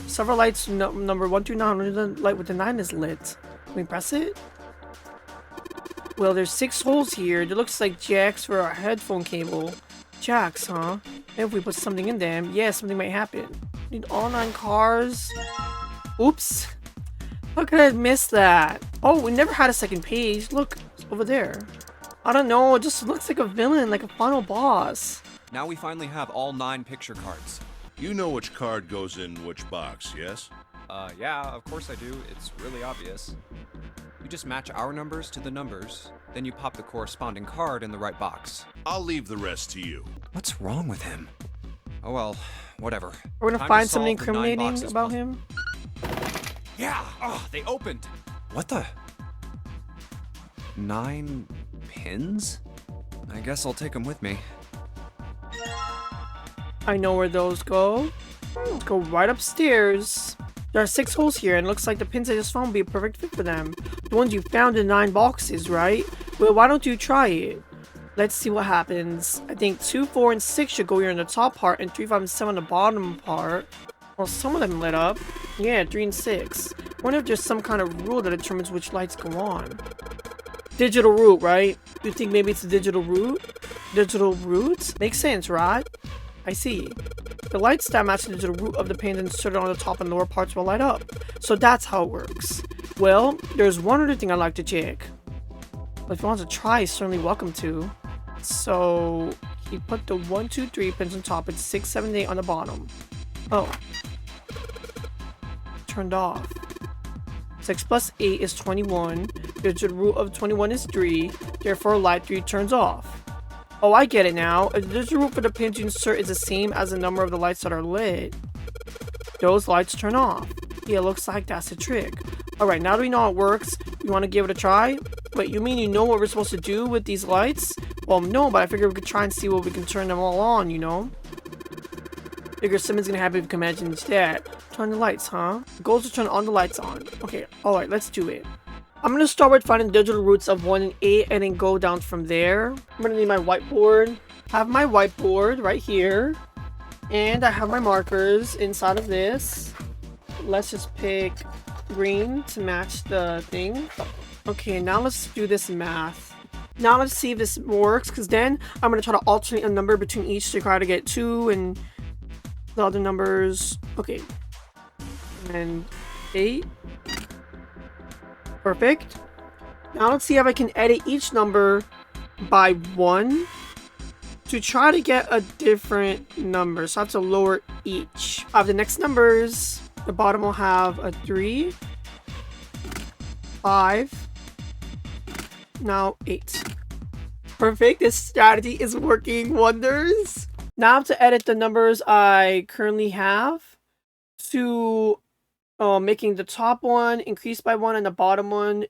Several lights, number 1 through 9. The light with the 9 is lit. Can we press it? Well, there's 6 holes here. There looks like jacks for our headphone cable. Jacks, huh? And if we put something in them, yeah, something might happen. Need all 9 cars. Oops. How could I have missed that? Oh, we never had a second page. Look, it's over there. I don't know, it just looks like a villain, like a final boss.
Now we finally have all 9 picture cards.
You know which card goes in which box, yes?
Yeah, of course I do. It's really obvious. You just match our numbers to the numbers, then you pop the corresponding card in the right box.
I'll leave the rest to you.
What's wrong with him? Oh well, whatever.
We're gonna
Time to
find something
solve the 9
incriminating
boxes
about
puzzle.
him.
Yeah! Oh, they opened! What the? 9 pins? I guess I'll take them with me.
I know where those go. Let's go right upstairs. There are 6 holes here, and it looks like the pins I just found would be a perfect fit for them. The ones you found in 9 boxes, right? Well, why don't you try it? Let's see what happens. I think 2, 4, and 6 should go here in the top part, and 3, 5, and 7 on the bottom part. Well, some of them lit up. Yeah, 3 and 6. I wonder if there's some kind of rule that determines which lights go on. Digital root, right? You think maybe it's a digital root? Digital root? Makes sense, right? I see. The lights that match the digital root of the pins inserted on the top and lower parts will light up. So that's how it works. Well, there's one other thing I'd like to check. But if you want to try, you're certainly welcome to. So, he put the 1, 2, 3 pins on top and 6, 7, 8 on the bottom. Oh. Turned off. 6 plus 8 is 21. The digital root of 21 is 3. Therefore, light 3 turns off. Oh, I get it now. The digital root for the pins you insert is the same as the number of the lights that are lit. Those lights turn off. Yeah, looks like that's the trick. Alright, now that we know how it works, you want to give it a try? Wait, you mean you know what we're supposed to do with these lights? Well, no, but I figured we could try and see what we can turn them all on, you know? Figure something's gonna happen if you can imagine instead. Turn the lights, huh? The goal is to turn all the lights on. Okay, alright, let's do it. I'm gonna start with finding the digital roots of 1 and 8 and then go down from there. I'm gonna need my whiteboard. I have my whiteboard right here. And I have my markers inside of this. Let's just pick green to match the thing. Okay, now let's do this math. Now let's see if this works, because then I'm gonna try to alternate a number between each to try to get 2 and the other numbers. Okay. And 8. Perfect. Now let's see if I can edit each number by 1 to try to get a different number. So I have to lower each of the next numbers. The bottom will have a 3, 5, now 8. Perfect. This strategy is working wonders. Now I have to edit the numbers I currently have to making the top one increase by 1 and the bottom one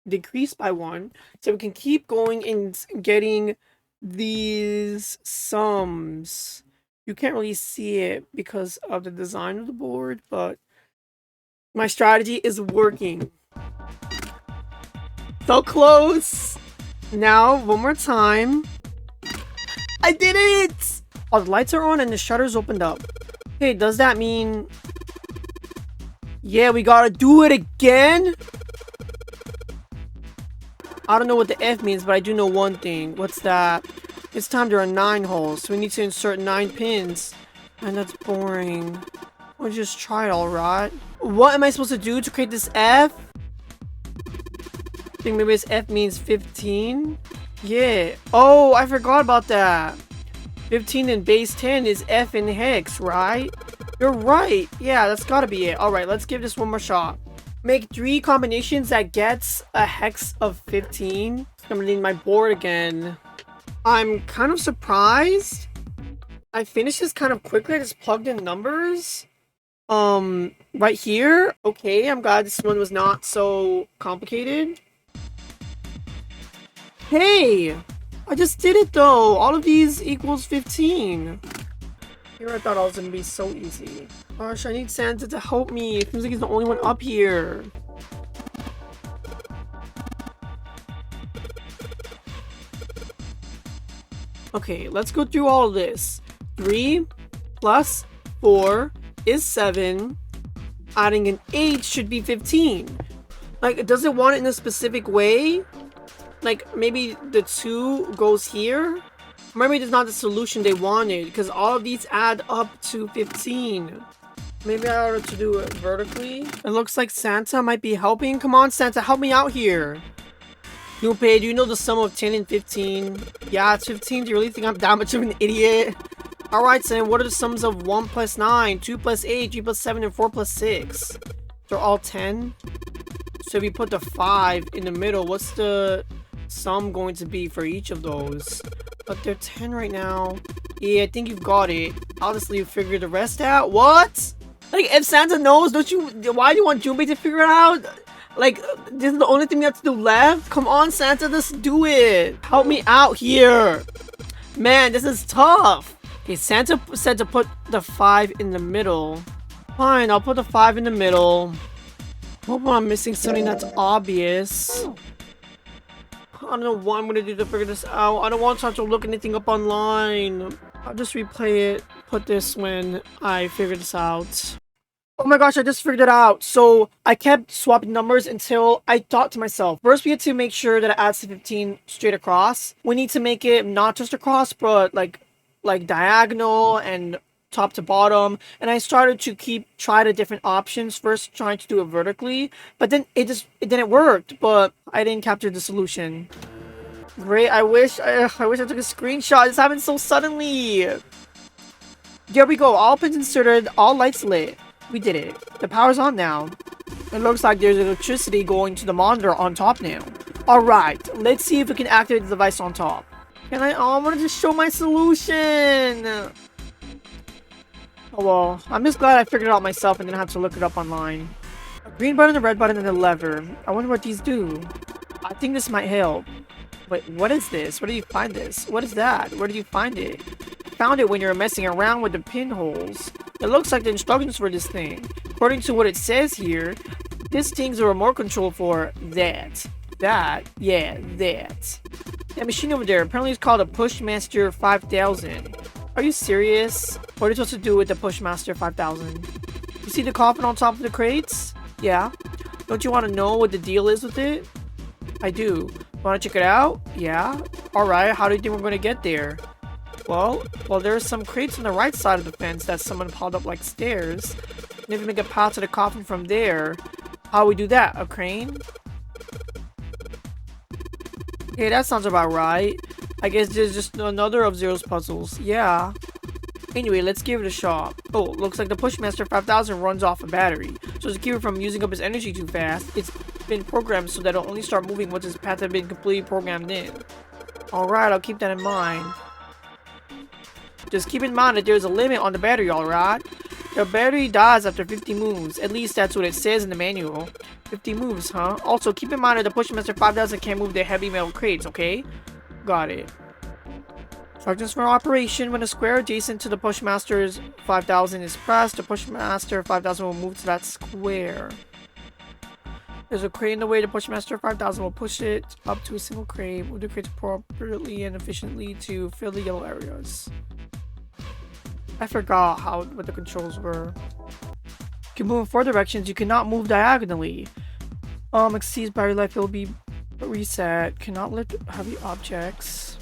decrease by 1. So we can keep going and getting these sums. You can't really see it because of the design of the board, but my strategy is working. So close! Now, one more time. I did it! Oh, the lights are on and the shutters opened up. Hey, does that mean... Yeah, we gotta do it again? I don't know what the F means, but I do know one thing. What's that? This time there are 9 holes, so we need to insert 9 pins. And that's boring. I'll just try it, alright? What am I supposed to do to create this F? I think maybe this F means 15? Yeah. Oh, I forgot about that. 15 in base 10 is F in hex, right? You're right. Yeah, that's gotta be it. Alright, let's give this one more shot. Make 3 combinations that gets a hex of 15. I'm gonna need my board again. I'm kind of surprised. I finished this kind of quickly. I just plugged in numbers. Right here. Okay, I'm glad this one was not so complicated. Hey! I just did it though! All of these equals 15. Here I thought I was gonna be so easy. Gosh, I need Santa to help me. It seems like he's the only one up here. Okay, let's go through all of this. 3 plus 4 is 7. Adding an 8 should be 15. Like, does it want it in a specific way? Like, maybe the 2 goes here? Maybe it's not the solution they wanted, because all of these add up to 15. Maybe I ought to do it vertically. It looks like Santa might be helping. Come on, Santa, help me out here. Junpei, do you know the sum of 10 and 15? Yeah, it's 15. Do you really think I'm that much of an idiot? Alright, Sam, what are the sums of 1 plus 9, 2 plus 8, 3 plus 7, and 4 plus 6? They're all 10. So if you put the 5 in the middle, what's the sum going to be for each of those? But they're 10 right now. Yeah, I think you've got it. I'll just leave figure the rest out. What? Like, if Santa knows, why do you want Junpei to figure it out? Like, this is the only thing we have to do left? Come on, Santa, just do it. Help me out here. Man, this is tough. Okay, Santa said to put the 5 in the middle. Fine, I'll put the 5 in the middle. Hope I'm missing something that's obvious. I don't know what I'm gonna do to figure this out. I don't want to have to look anything up online. I'll just replay it, put this when I figure this out. Oh my gosh, I just figured it out. So I kept swapping numbers until I thought to myself, first we had to make sure that it adds to 15 straight across. We need to make it not just across, but like diagonal and top to bottom. And I started to try the different options, first trying to do it vertically, but then it didn't work, but I didn't capture the solution. Great, I wish I took a screenshot. This happened so suddenly. There we go, all pins inserted, all lights lit. We did it. The power's on now. It looks like there's electricity going to the monitor on top now. Alright, let's see if we can activate the device on top. Can I? Oh, I want to just show my solution. Oh well, I'm just glad I figured it out myself and didn't have to look it up online. A green button, a red button, and a lever. I wonder what these do. I think this might help. Wait, what is this? Where did you find this? What is that? Where did you find it? Found it when you were messing around with the pinholes. It looks like the instructions for this thing. According to what it says here, this thing's a remote control for that. That? Yeah, that. That machine over there, apparently it's called a Pushmaster 5000. Are you serious? What are you supposed to do with the Pushmaster 5000? You see the coffin on top of the crates? Yeah. Don't you want to know what the deal is with it? I do. Want to check it out? Yeah. Alright, how do you think we're going to get there? Well, there's some crates on the right side of the fence that someone piled up like stairs. And if we make a path to the coffin from there, how do we do that? A crane? Okay, that sounds about right. I guess there's just another of Zero's puzzles. Yeah. Anyway, let's give it a shot. Oh, looks like the Pushmaster 5000 runs off a battery. So to keep it from using up its energy too fast, it's been programmed so that it'll only start moving once its path has been completely programmed in. Alright, I'll keep that in mind. Just keep in mind that there's a limit on the battery, alright? The battery dies after 50 moves. At least that's what it says in the manual. 50 moves, huh? Also, keep in mind that the Pushmaster 5000 can't move the heavy metal crates, okay? Got it. Instructions for operation. When a square adjacent to the Pushmaster's 5000 is pressed, the Pushmaster 5000 will move to that square. There's a crate in the way. The Pushmaster 5000 will push it up to a single crate. Move the crates appropriately and efficiently to fill the yellow areas. I forgot what the controls were. You can move in 4 directions. You cannot move diagonally. Exceeds battery life. It will be reset. Cannot lift heavy objects.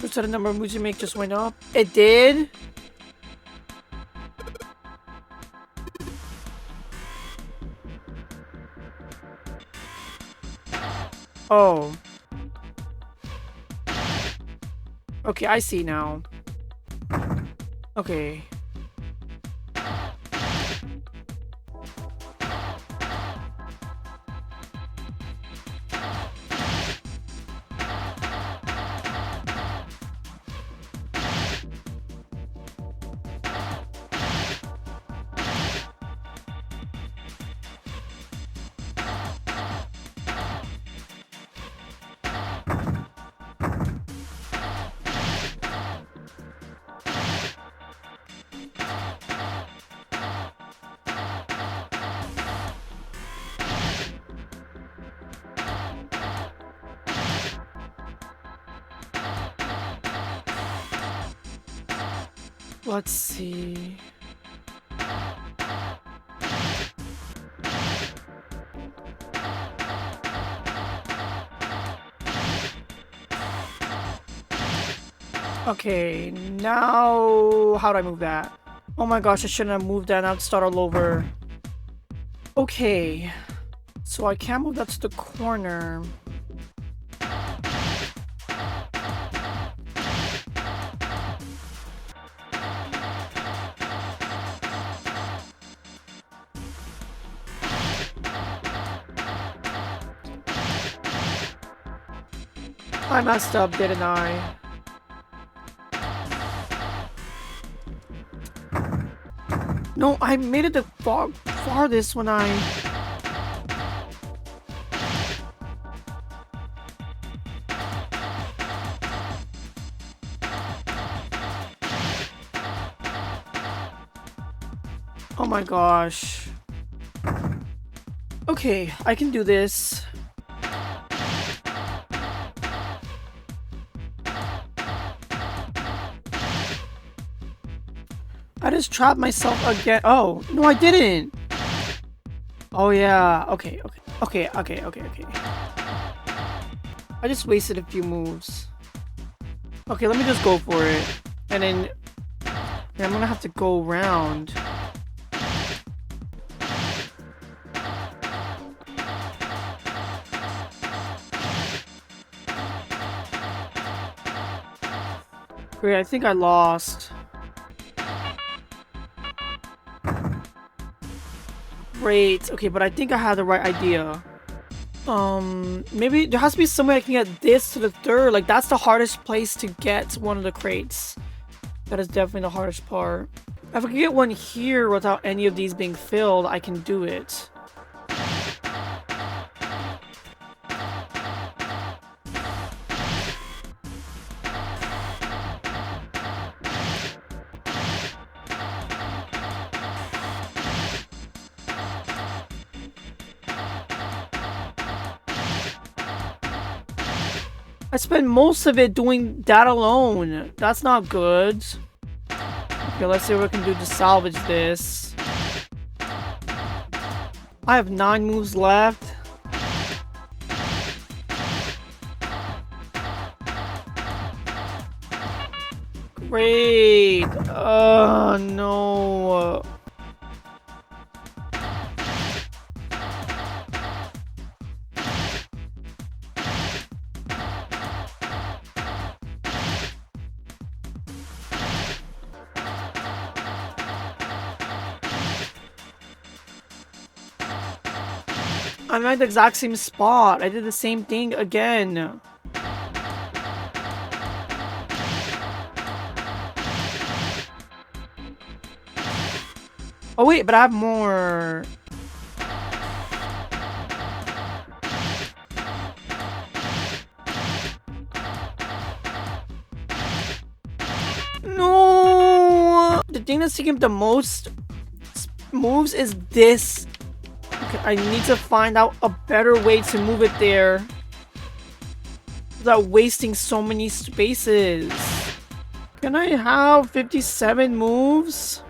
Looks like the number of moves you make just went up. It did? Oh. Okay, I see now. Okay. Let's see. Okay, now how do I move that? Oh my gosh, I shouldn't have moved that. Now to start all over. Okay, so I can't move that to the corner. I messed up, didn't I? No, I made it the farthest when I... Oh my gosh. Okay, I can do this. I just trapped myself again. Oh, no, I didn't. Oh, yeah. Okay. I just wasted a few moves. Okay, let me just go for it. And then I'm gonna have to go around. Great, I think I lost. Great. Okay, but I think I had the right idea. Maybe there has to be some way I can get this to the third. Like, that's the hardest place to get one of the crates. That is definitely the hardest part. If I can get one here without any of these being filled, I can do it. I spent most of it doing that alone. That's not good. Okay, let's see what we can do to salvage this. I have 9 moves left. Great. Oh no. I'm at the exact same spot. I did the same thing again. Oh wait, but I have more. No! The thing that's taking up the most moves is this. Okay, I need to find out a better way to move it there without wasting so many spaces. Can I have 57 moves?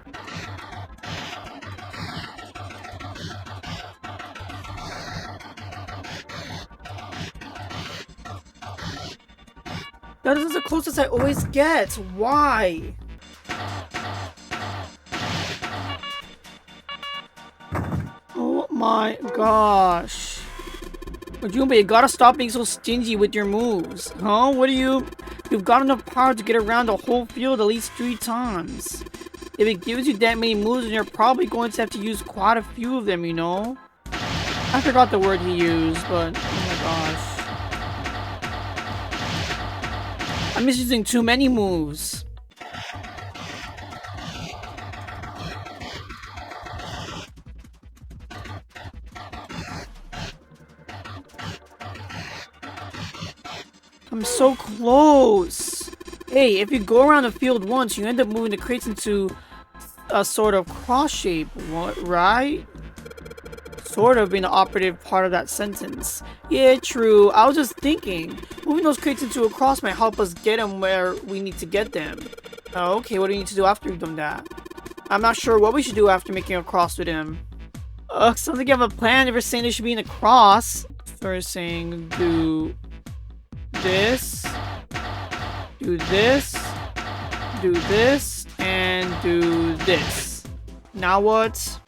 That is the closest I always get. Why? Oh my gosh. Junpei, you gotta stop being so stingy with your moves. Huh? What are you... You've got enough power to get around the whole field at least 3 times. If it gives you that many moves, then you're probably going to have to use quite a few of them, you know? I forgot the word he used, but... Oh my gosh. I'm just using too many moves. I'm so close. Hey, if you go around the field once, you end up moving the crates into a sort of cross shape, what, right? Sort of being the operative part of that sentence. Yeah, true. I was just thinking, moving those crates into a cross might help us get them where we need to get them. Okay, what do we need to do after we've done that? I'm not sure what we should do after making a cross with him. Sounds like you have a plan. If you're saying there should be in a cross. First saying do this, do this, do this, and do this. Now what?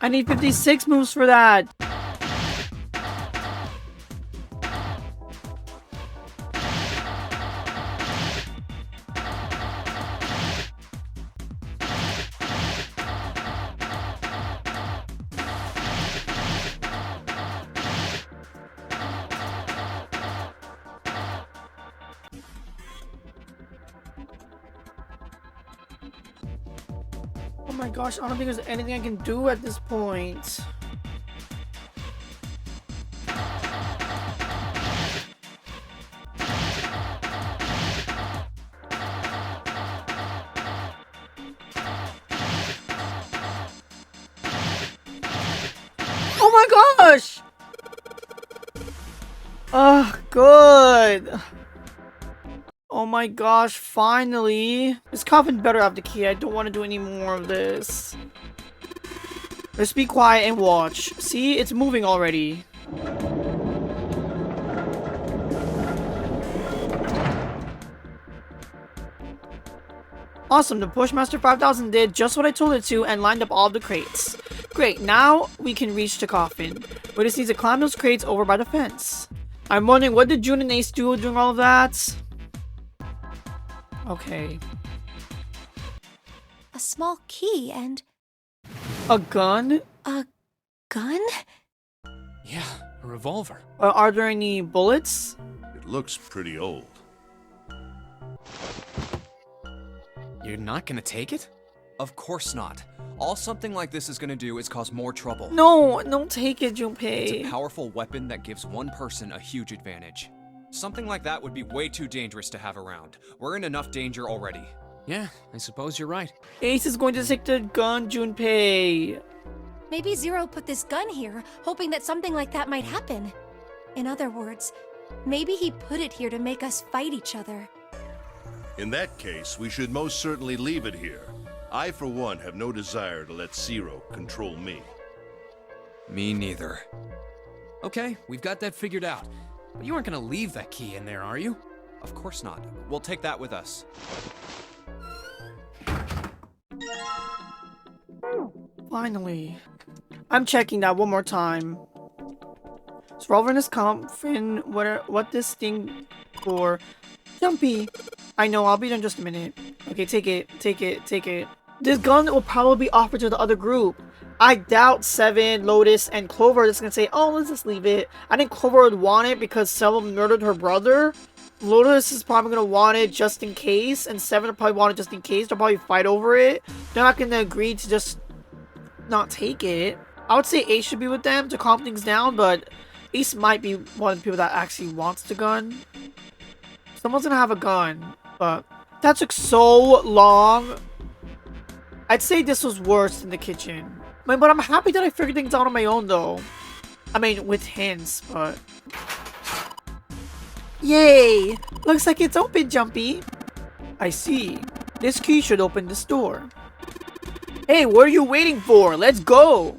I need 56 moves for that. Oh my gosh, I don't think there's anything I can do at this point. Oh my gosh! Good. Oh my gosh, finally. This coffin better have the key. I don't want to do any more of this. Let's be quiet and watch. See, it's moving already. Awesome, the Pushmaster 5000 did just what I told it to and lined up all the crates. Great, now we can reach the coffin. We just need to climb those crates over by the fence. I'm wondering, what did June and Ace do during all of that? Okay.
A small key and
A gun?
a gun?
Yeah, a revolver.
Are there any bullets?
It looks pretty old.
You're not gonna take it?
Of course not. All something like this is gonna do is cause more trouble.
No, don't take it,
It's a
Junpei.
powerful weapon that gives one person a huge advantage. Something like that would be way too dangerous to have around. We're in enough danger already.
Yeah, I suppose you're right.
Ace is going to take the gun, Junpei.
Maybe Zero put this gun here, hoping that something like that might happen. In other words, maybe he put it here to make us fight each other.
In that case, we should most certainly leave it here. I, for one, have no desire to let Zero control me.
Me neither.
Okay, we've got that figured out. But you aren't gonna leave that key in there, are you?
Of course not. We'll take that with us.
Finally. I'm checking that one more time. It's relevant as coffin. What this thing for? Jumpy. I know, I'll be there in just a minute. Okay, take it, take it, take it. This gun will probably be offered to the other group. I doubt Seven, Lotus, and Clover are just gonna say, oh, let's just leave it. I think Clover would want it because Seven murdered her brother. Lotus is probably gonna want it just in case, and Seven will probably want it just in case. They'll probably fight over it. They're not gonna agree to just not take it. I would say Ace should be with them to calm things down, but Ace might be one of the people that actually wants the gun. Someone's gonna have a gun, but that took so long. I'd say this was worse than the kitchen. I mean, but I'm happy that I figured things out on my own, though. I mean, with hints, but... Yay! Looks like it's open, Jumpy. I see. This key should open this door. Hey, what are you waiting for? Let's go!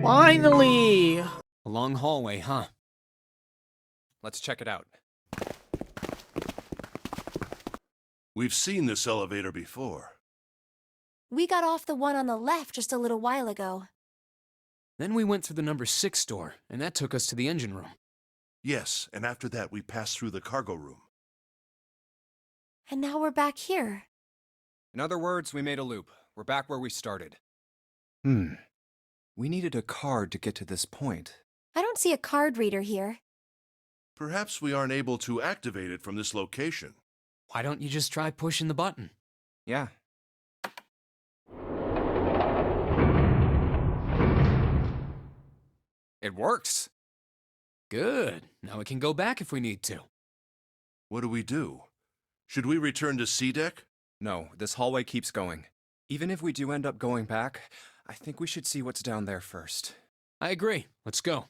Finally!
A long hallway, huh?
Let's check it out.
We've seen this elevator before.
We got off the one on the left just a little while ago.
Then we went through the number 6 door, and that took us to the engine room.
Yes, and after that we passed through the cargo room.
And now we're back here.
In other words, we made a loop. We're back where we started. We needed a card to get to this point.
I don't see a card reader here.
Perhaps we aren't able to activate it from this location.
Why don't you just try pushing the button?
Yeah. It works.
Good. Now we can go back if we need to.
What do we do? Should we return to C deck?
No, this hallway keeps going. Even if we do end up going back, I think we should see what's down there first.
I agree. Let's go.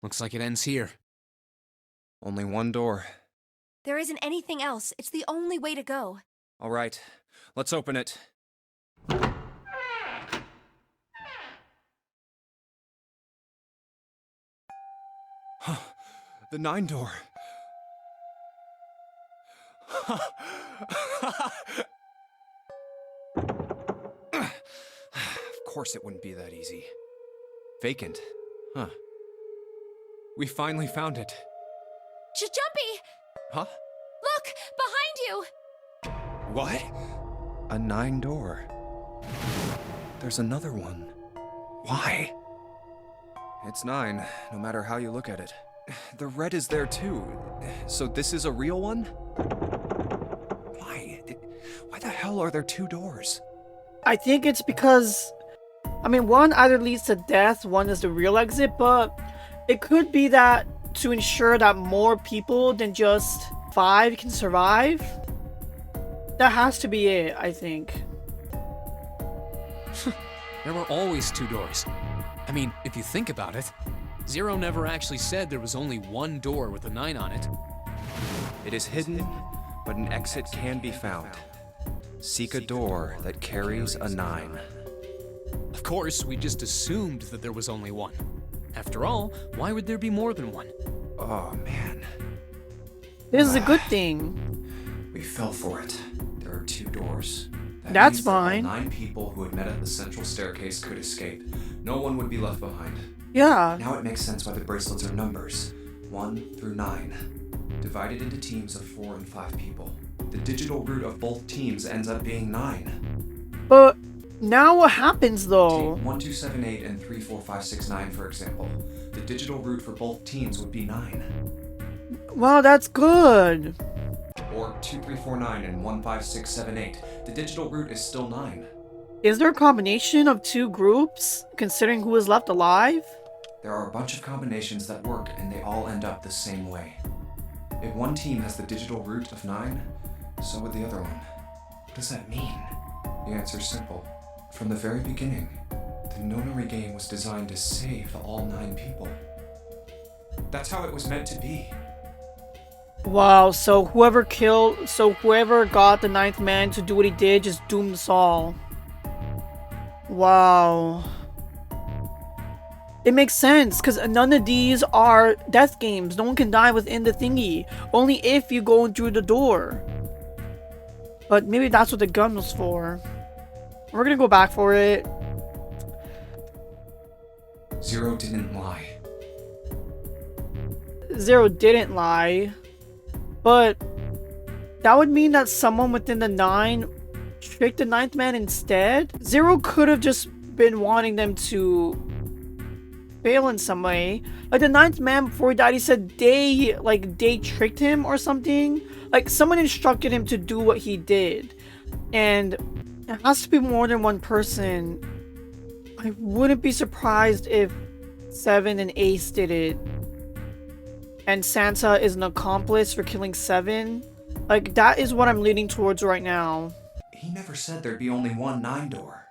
Looks like it ends here.
Only one door.
There isn't anything else. It's the only way to go.
All right, let's open it. The 9 door. Of course it wouldn't be that easy. Vacant. Huh. We finally found it.
Junpei!
Huh?
Look! Behind you!
What? A 9 door. There's another one. Why? It's 9, no matter how you look at it. The red is there too. So this is a real one? Why? Why the hell are there 2 doors?
I think it's because, I mean, one either leads to death, one is the real exit, but it could be that to ensure that more people than just 5 can survive. That has to be it, I think.
There were always 2 doors. I mean, if you think about it, Zero never actually said there was only one door with a 9 on it.
It is hidden, but an exit can be found. Seek a door that carries a 9.
Of course, we just assumed that there was only one. After all, why would there be more than one?
Oh man.
This is a good thing.
We fell for it. There are 2 doors. That
That's
means that all
fine.
9 people who had met at the central staircase could escape. No one would be left behind.
Yeah.
Now it makes sense why the bracelets are numbers. 1 through 9. Divided into teams of 4 and 5 people. The digital root of both teams ends up being 9.
But now what happens though?
Take 1, 2, 7, 8, and 3, 4, 5, 6, 9, for example. The digital root for both teams would be 9.
Well, that's good.
Or 2, 3, 4, 9, and 1, 5, 6, 7, 8. The digital root is still 9.
Is there a combination of 2 groups, considering who is left alive?
There are a bunch of combinations that work, and they all end up the same way. If one team has the digital root of 9, so would the other one. What does that mean? The answer's simple. From the very beginning, the Nonary game was designed to save all 9 people. That's how it was meant to be.
Wow, so whoever got the 9th man to do what he did just doomed us all. Wow. It makes sense, because none of these are death games. No one can die within the thingy. Only if you go through the door. But maybe that's what the gun was for. We're gonna go back for it.
Zero didn't lie.
Zero didn't lie. But that would mean that someone within the 9 tricked the 9th man instead? Zero could have just been wanting them to fail in some way. Like the 9th man before he died, he said they tricked him or something. Like someone instructed him to do what he did. And it has to be more than one person. I wouldn't be surprised if 7 and Ace did it. And Santa is an accomplice for killing 7. Like, that is what I'm leaning towards right now.
He never said there'd be only one 9 door.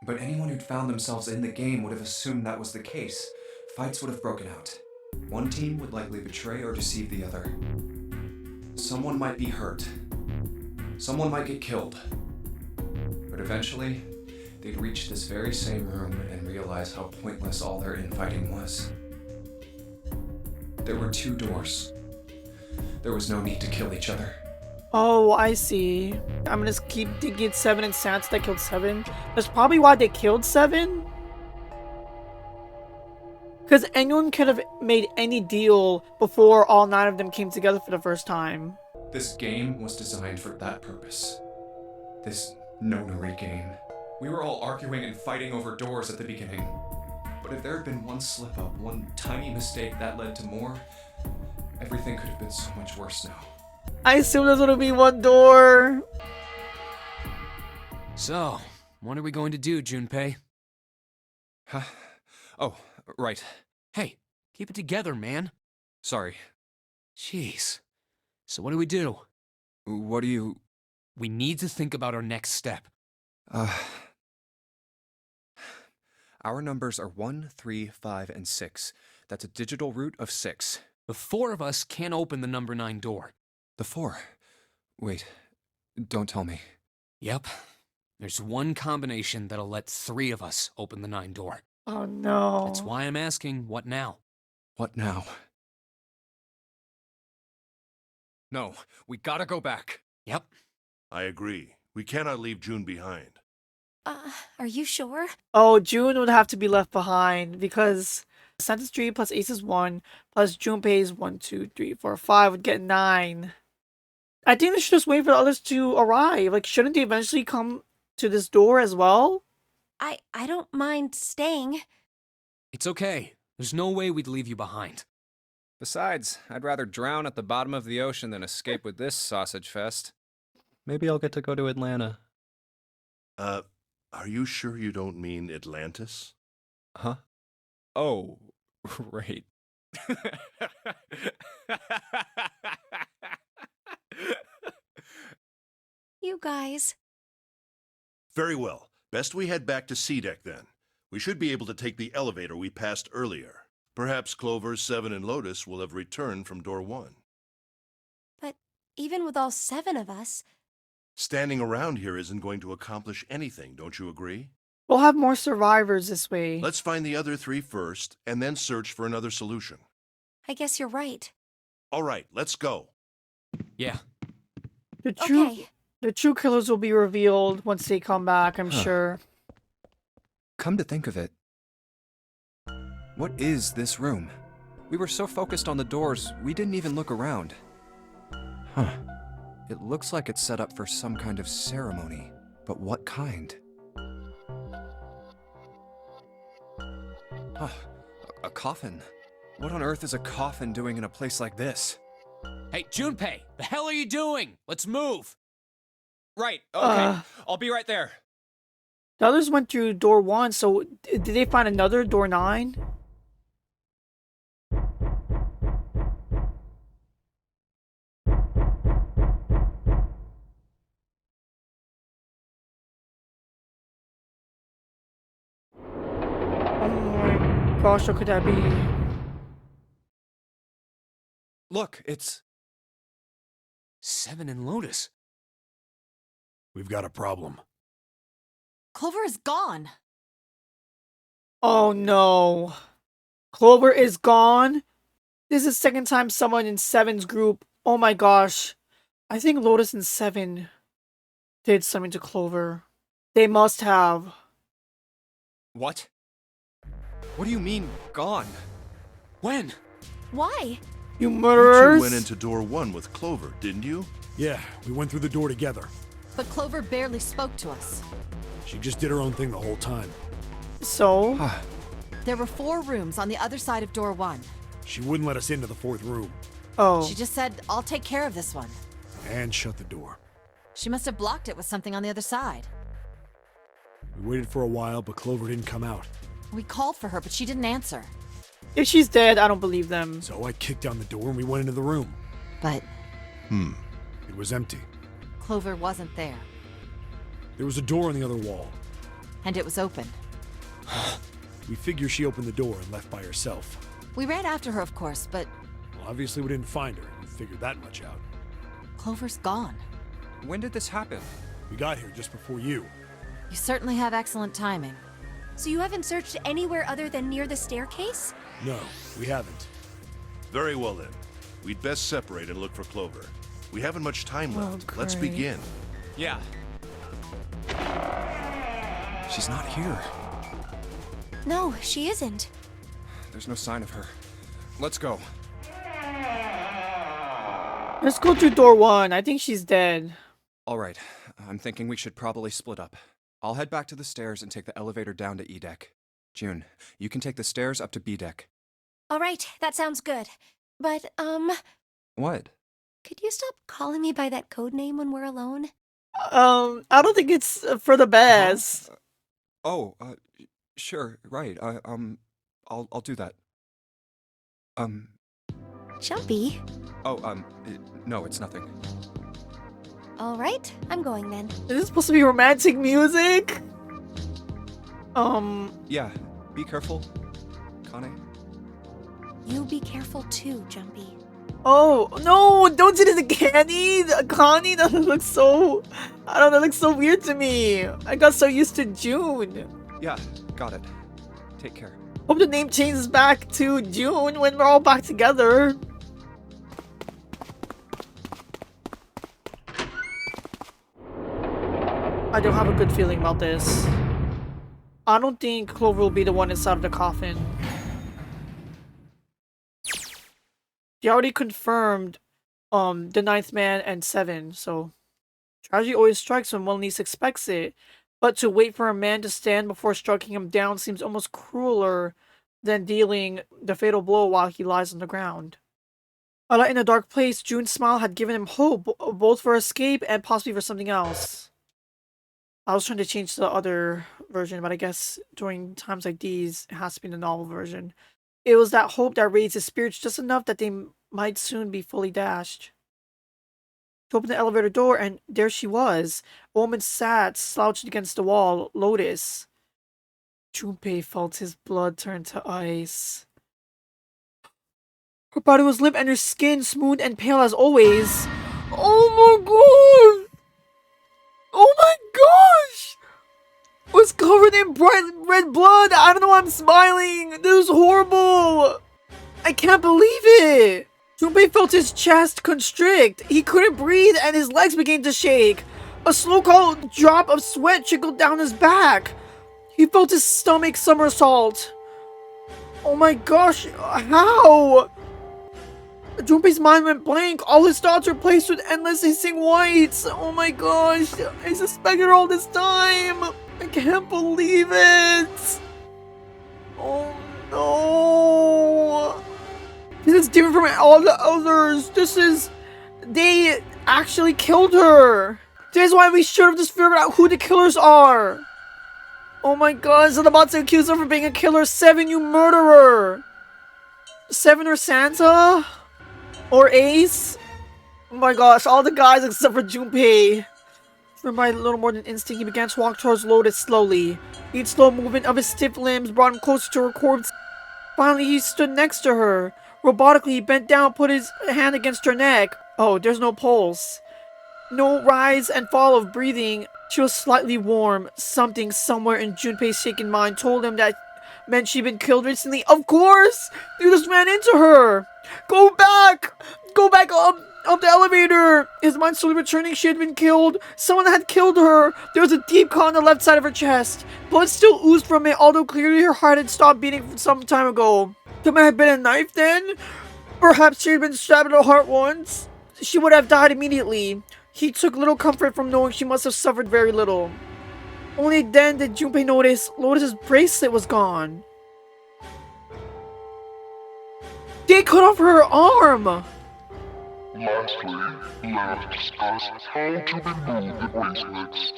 But anyone who'd found themselves in the game would have assumed that was the case. Fights would have broken out. One team would likely betray or deceive the other. Someone might be hurt. Someone might get killed. But eventually, they'd reach this very same room and realize how pointless all their infighting was. There were 2 doors. There was no need to kill each other.
Oh, I see. I'm gonna keep thinking it's 7 and Santa that killed 7. That's probably why they killed 7. Because anyone could have made any deal before all 9 of them came together for the first time.
This game was designed for that purpose. This Nonary game. We were all arguing and fighting over doors at the beginning. But if there had been one slip-up, one tiny mistake that led to more, everything could have been so much worse now.
I assume there's gonna be one door.
So, what are we going to do, Junpei?
Huh? Oh, right.
Hey, keep it together, man.
Sorry.
Jeez. So what do we do?
What do you...
We need to think about our next step.
Our numbers are 1, 3, 5, and 6. That's a digital root of 6.
The 4 of us can't open the number 9 door.
The 4. Wait, don't tell me.
Yep. There's one combination that'll let 3 of us open the 9 door.
Oh no.
That's why I'm asking, what now?
What now? No, we gotta go back.
Yep.
I agree. We cannot leave June behind.
Are you sure?
Oh, June would have to be left behind because Santa's 3 plus Ace's 1 plus Junpei's 1, 2, 3, 4, 5 would get 9. I think they should just wait for the others to arrive. Like, shouldn't they eventually come to this door as well?
I don't mind staying.
It's okay. There's no way we'd leave you behind.
Besides, I'd rather drown at the bottom of the ocean than escape with this sausage fest. Maybe I'll get to go to Atlanta.
Are you sure you don't mean Atlantis?
Huh? Oh, right.
You guys.
Very well. Best we head back to C deck then. We should be able to take the elevator we passed earlier. Perhaps Clover, 7, and Lotus will have returned from door 1.
But even with all 7 of us,
Standing around here isn't going to accomplish anything, don't you agree?
We'll have more survivors this way.
Let's find the other 3 first, and then search for another solution.
I guess you're right.
All right, let's go.
Yeah.
Okay.
The true killers will be revealed once they come back, I'm sure.
Come to think of it, what is this room? We were so focused on the doors, we didn't even look around. Huh. It looks like it's set up for some kind of ceremony, but what kind? Oh, a coffin. What on earth is a coffin doing in a place like this?
Hey, Junpei, the hell are you doing? Let's move.
Right, okay. I'll be right there.
The others went through door 1, so did they find another door 9? Oh my gosh, what could that be?
Look, it's...
7 and Lotus.
We've got a problem.
Clover is gone.
Oh no. Clover is gone? This is the second time someone in 7's group. Oh my gosh. I think Lotus and 7 did something to Clover. They must have.
What? What do you mean, gone?
When?
Why?
You
You
murderers!
2 went into door 1 with Clover, didn't you?
Yeah, we went through the door together.
But Clover barely spoke to us.
She just did her own thing the whole time.
So?
There were 4 rooms on the other side of door 1.
She wouldn't let us into the 4th room.
Oh.
She just said, I'll take care of this one.
And shut the door.
She must have blocked it with something on the other side.
We waited for a while, but Clover didn't come out.
We called for her, but she didn't answer.
If she's dead, I don't believe them.
So I kicked down the door and we went into the room.
But
It was empty.
Clover wasn't there.
There was a door on the other wall.
And it was open.
We figure she opened the door and left by herself.
We ran after her, of course, but
Well, obviously we didn't find her. We figured that much out.
Clover's gone.
When did this happen?
We got here just before you.
You certainly have excellent timing.
So you haven't searched anywhere other than near the staircase?
No, we haven't.
Very well then. We'd best separate and look for Clover. We haven't much time left. Let's
great.
begin.
Yeah. She's not here.
No, she isn't.
There's no sign of her. Let's go.
Let's go through door 1. I think she's dead.
All right, I'm thinking we should probably split up. I'll head back to the stairs and take the elevator down to E deck. June, you can take the stairs up to B deck.
All right, that sounds good. But,
What?
could you stop calling me by that code name when we're alone?
I don't think it's for the best.
Oh, sure, right. I'll do that.
Jumpy.
Oh, no, it's nothing.
All right, I'm going then.
Is this supposed to be romantic music?
Yeah, be careful, Kane.
You be careful too, Jumpy.
Oh, no, don't do this again, Connie, that looks so, I don't know, that looks so weird to me. I got so used to June.
Yeah, got it. Take care.
Hope the name changes back to June when we're all back together. I don't have a good feeling about this. I don't think Clover will be the one inside of the coffin. She already confirmed the 9th man and 7, so tragedy always strikes when one least expects it. But to wait for a man to stand before striking him down seems almost crueler than dealing the fatal blow while he lies on the ground. A light in a dark place, June's smile had given him hope, both for escape and possibly for something else. I was trying to change the other version, but I guess during times like these, it has to be the novel version. It was that hope that raised his spirits just enough that they might soon be fully dashed. He opened the elevator door, and there she was. A woman sat, slouched against the wall, Lotus. Junpei felt his blood turn to ice. Her body was limp and her skin smooth and pale as always. Oh my god! Oh my gosh! Was covered in bright red blood. I don't know why I'm smiling. This is horrible. I can't believe it. Junpei felt his chest constrict. He couldn't breathe and his legs began to shake. A slow cold drop of sweat trickled down his back. He felt his stomach somersault. Oh my gosh, how? Junpei's mind went blank. All his thoughts were placed with endless hissing whites. Oh my gosh, I suspected all this time. I can't believe it. Oh no. This is different from all the others. They actually killed her. This is why we should have just figured out who the killers are. Oh my god, so they're about to accuse her for being a killer. 7, you murderer. 7 or Santa? Or Ace? Oh my gosh, all the guys except for Junpei. Driven by a little more than instinct, he began to walk towards Lotus slowly. Each slow movement of his stiff limbs brought him closer to her corpse. Finally, he stood next to her. Robotically, he bent down, put his hand against her neck. Oh, there's no pulse. No rise and fall of breathing. She was slightly warm. Something somewhere in Junpei's shaken mind told him that meant she'd been killed recently. Of course! You just ran into her! Go back! Go back up the elevator! His mind slowly returning. She had been killed. Someone had killed her. There was a deep cut on the left side of her chest. Blood still oozed from it, although clearly her heart had stopped beating some time ago. There might have been a knife then? Perhaps she had been stabbed in the heart once? She would have died immediately. He took little comfort from knowing she must have suffered very little. Only then did Junpei notice Lotus's bracelet was gone. They cut off her arm!
Lastly, let us discuss how to remove the bracelets.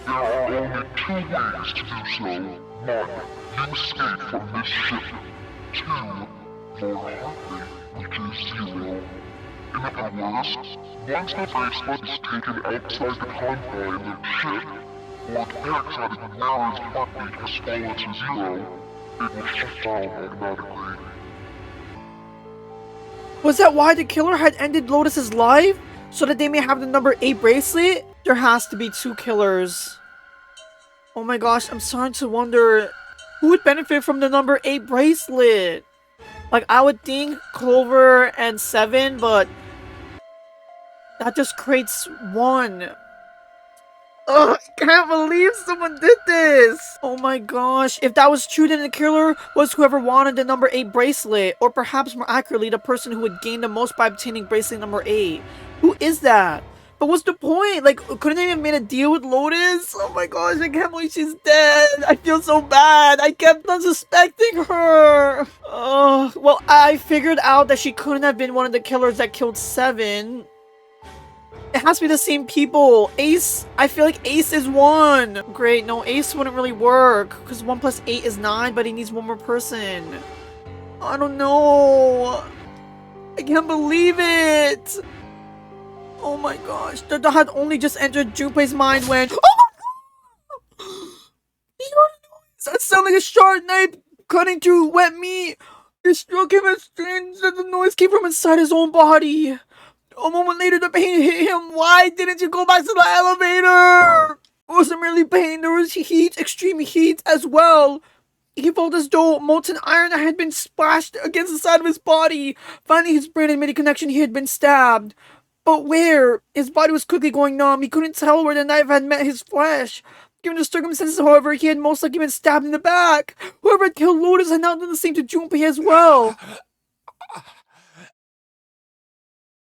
There are only 2 ways to do so. 1. You escape from this ship. 2. Your heart rate reaches 0. In other words, once the bracelet is taken outside the confine of the ship, or detects that the wearer's heartbeat has fallen to 0, it will shut down automatically.
Was that why the killer had ended Lotus's life? So that they may have the number 8 bracelet? There has to be 2 killers. Oh my gosh, I'm starting to wonder who would benefit from the number 8 bracelet? Like, I would think Clover and 7, but that just creates 1. Ugh, I can't believe someone did this! Oh my gosh, if that was true, then the killer was whoever wanted the number 8 bracelet, or perhaps more accurately, the person who would gain the most by obtaining bracelet number 8. Who is that? But what's the point? Like, couldn't they have made a deal with Lotus? Oh my gosh, I can't believe she's dead! I feel so bad! I kept on suspecting her! Well, I figured out that she couldn't have been one of the killers that killed 7. It has to be the same people. Ace, I feel like Ace is 1. Great, no, Ace wouldn't really work. Because 1 plus 8 is 9, but he needs 1 more person. I don't know. I can't believe it. Oh my gosh. The thought had only just entered Junpei's mind when... Oh my god! That sounded like a sharp knife cutting through wet meat. It struck him as strange that the noise came from inside his own body. A moment later, the pain hit him. Why didn't you go back to the elevator? It wasn't merely pain, there was heat, extreme heat as well. He felt as though molten iron had been splashed against the side of his body. Finally, his brain had made a connection. He had been stabbed. But where? His body was quickly going numb. He couldn't tell where the knife had met his flesh. Given the circumstances, however, he had most likely been stabbed in the back. Whoever had killed Lotus had now done the same to Junpei as well.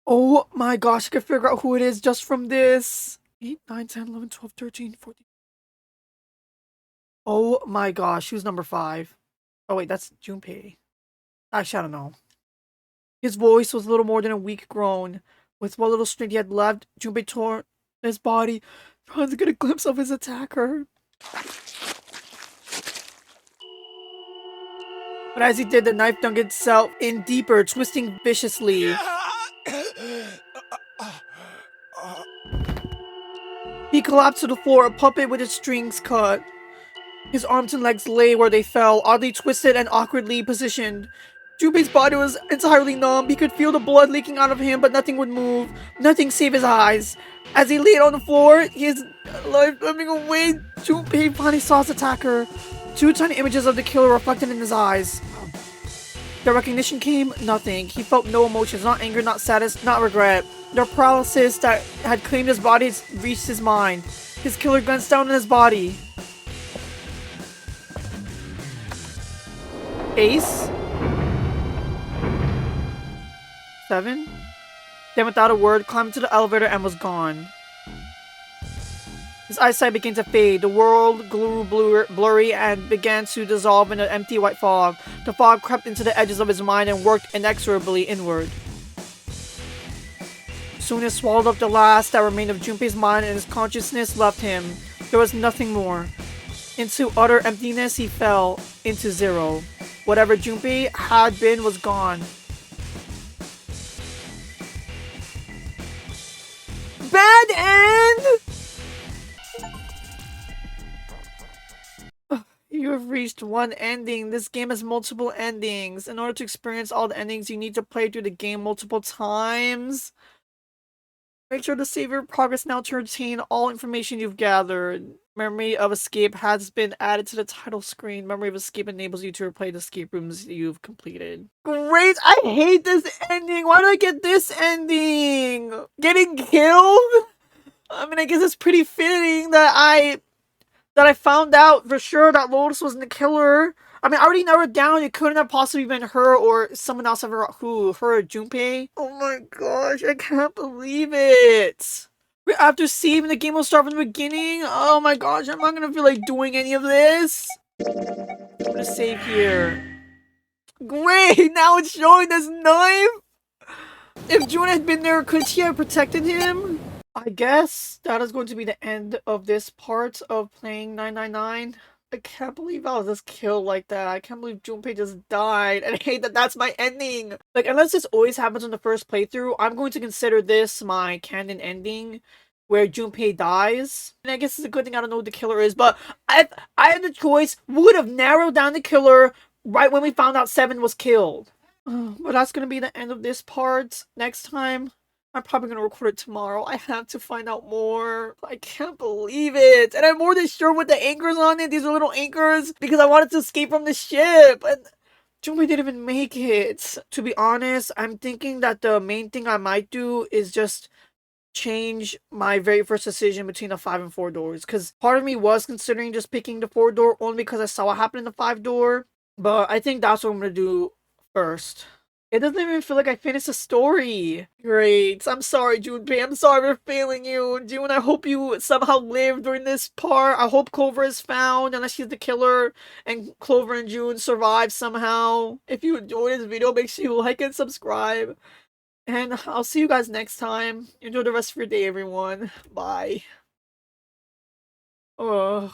Oh my gosh, I can figure out who it is just from this. 8, 9, 10, 11, 12, 13, 14. Oh my gosh, who's number 5? Oh wait, that's Junpei. Actually, I don't know. His voice was little more than a weak groan. With what little strength he had left, Junpei tore his body, trying to get a glimpse of his attacker. But as he did, the knife dug itself in deeper, twisting viciously. He collapsed to the floor, a puppet with its strings cut. His arms and legs lay where they fell, oddly twisted and awkwardly positioned. Junpei's body was entirely numb. He could feel the blood leaking out of him, but nothing would move. Nothing save his eyes. As he laid on the floor, his life slipping away, Junpei finally saw his attacker. 2 tiny images of the killer reflected in his eyes. The recognition came, nothing. He felt no emotions, not anger, not sadness, not regret. The paralysis that had claimed his body reached his mind. His killer glanced down on his body. Ace? 7? Then without a word, climbed into the elevator and was gone. His eyesight began to fade. The world grew blurry and began to dissolve in an empty white fog. The fog crept into the edges of his mind and worked inexorably inward. Soon it swallowed up the last that remained of Junpei's mind, and his consciousness left him. There was nothing more. Into utter emptiness he fell, into zero. Whatever Junpei had been was gone. Bad end! You have reached one ending. This game has multiple endings. In order to experience all the endings, you need to play through the game multiple times. Make sure to save your progress now to retain all information you've gathered. Memory of Escape has been added to the title screen. Memory of Escape enables you to replay the escape rooms you've completed. Great! I hate this ending! Why did I get this ending? Getting killed? I mean, I guess it's pretty fitting that I found out for sure that Lotus wasn't the killer. I mean, I already narrowed it down. It couldn't have possibly been her or someone else ever. Who? Her or Junpei? Oh my gosh, I can't believe it. After saving, the game will start from the beginning. Oh my gosh, I'm not gonna feel like doing any of this. I'm gonna save here. Great, now it's showing this knife. If June had been there, could she have protected him? I guess that is going to be the end of this part of playing 999. I can't believe I was just killed like that. I can't believe Junpei just died. And I hate that that's my ending. Like, unless this always happens in the first playthrough, I'm going to consider this my canon ending where Junpei dies. And I guess it's a good thing I don't know who the killer is. But I had the choice. We would have narrowed down the killer right when we found out 7 was killed. But that's going to be the end of this part. Next time, I'm probably going to record it tomorrow. I have to find out more. I can't believe it. And I'm more than sure with the anchors on it. These are little anchors because I wanted to escape from the ship. And Junpei didn't even make it. To be honest, I'm thinking that the main thing I might do is just change my very first decision between the 5 and 4 doors. Because part of me was considering just picking the 4 door only because I saw what happened in the 5 door. But I think that's what I'm going to do first. It doesn't even feel like I finished the story. Great. I'm sorry, Junpei. I'm sorry for failing you. June, I hope you somehow live during this part. I hope Clover is found, unless she's the killer, and Clover and June survive somehow. If you enjoyed this video, make sure you like and subscribe. And I'll see you guys next time. Enjoy the rest of your day, everyone. Bye. Ugh.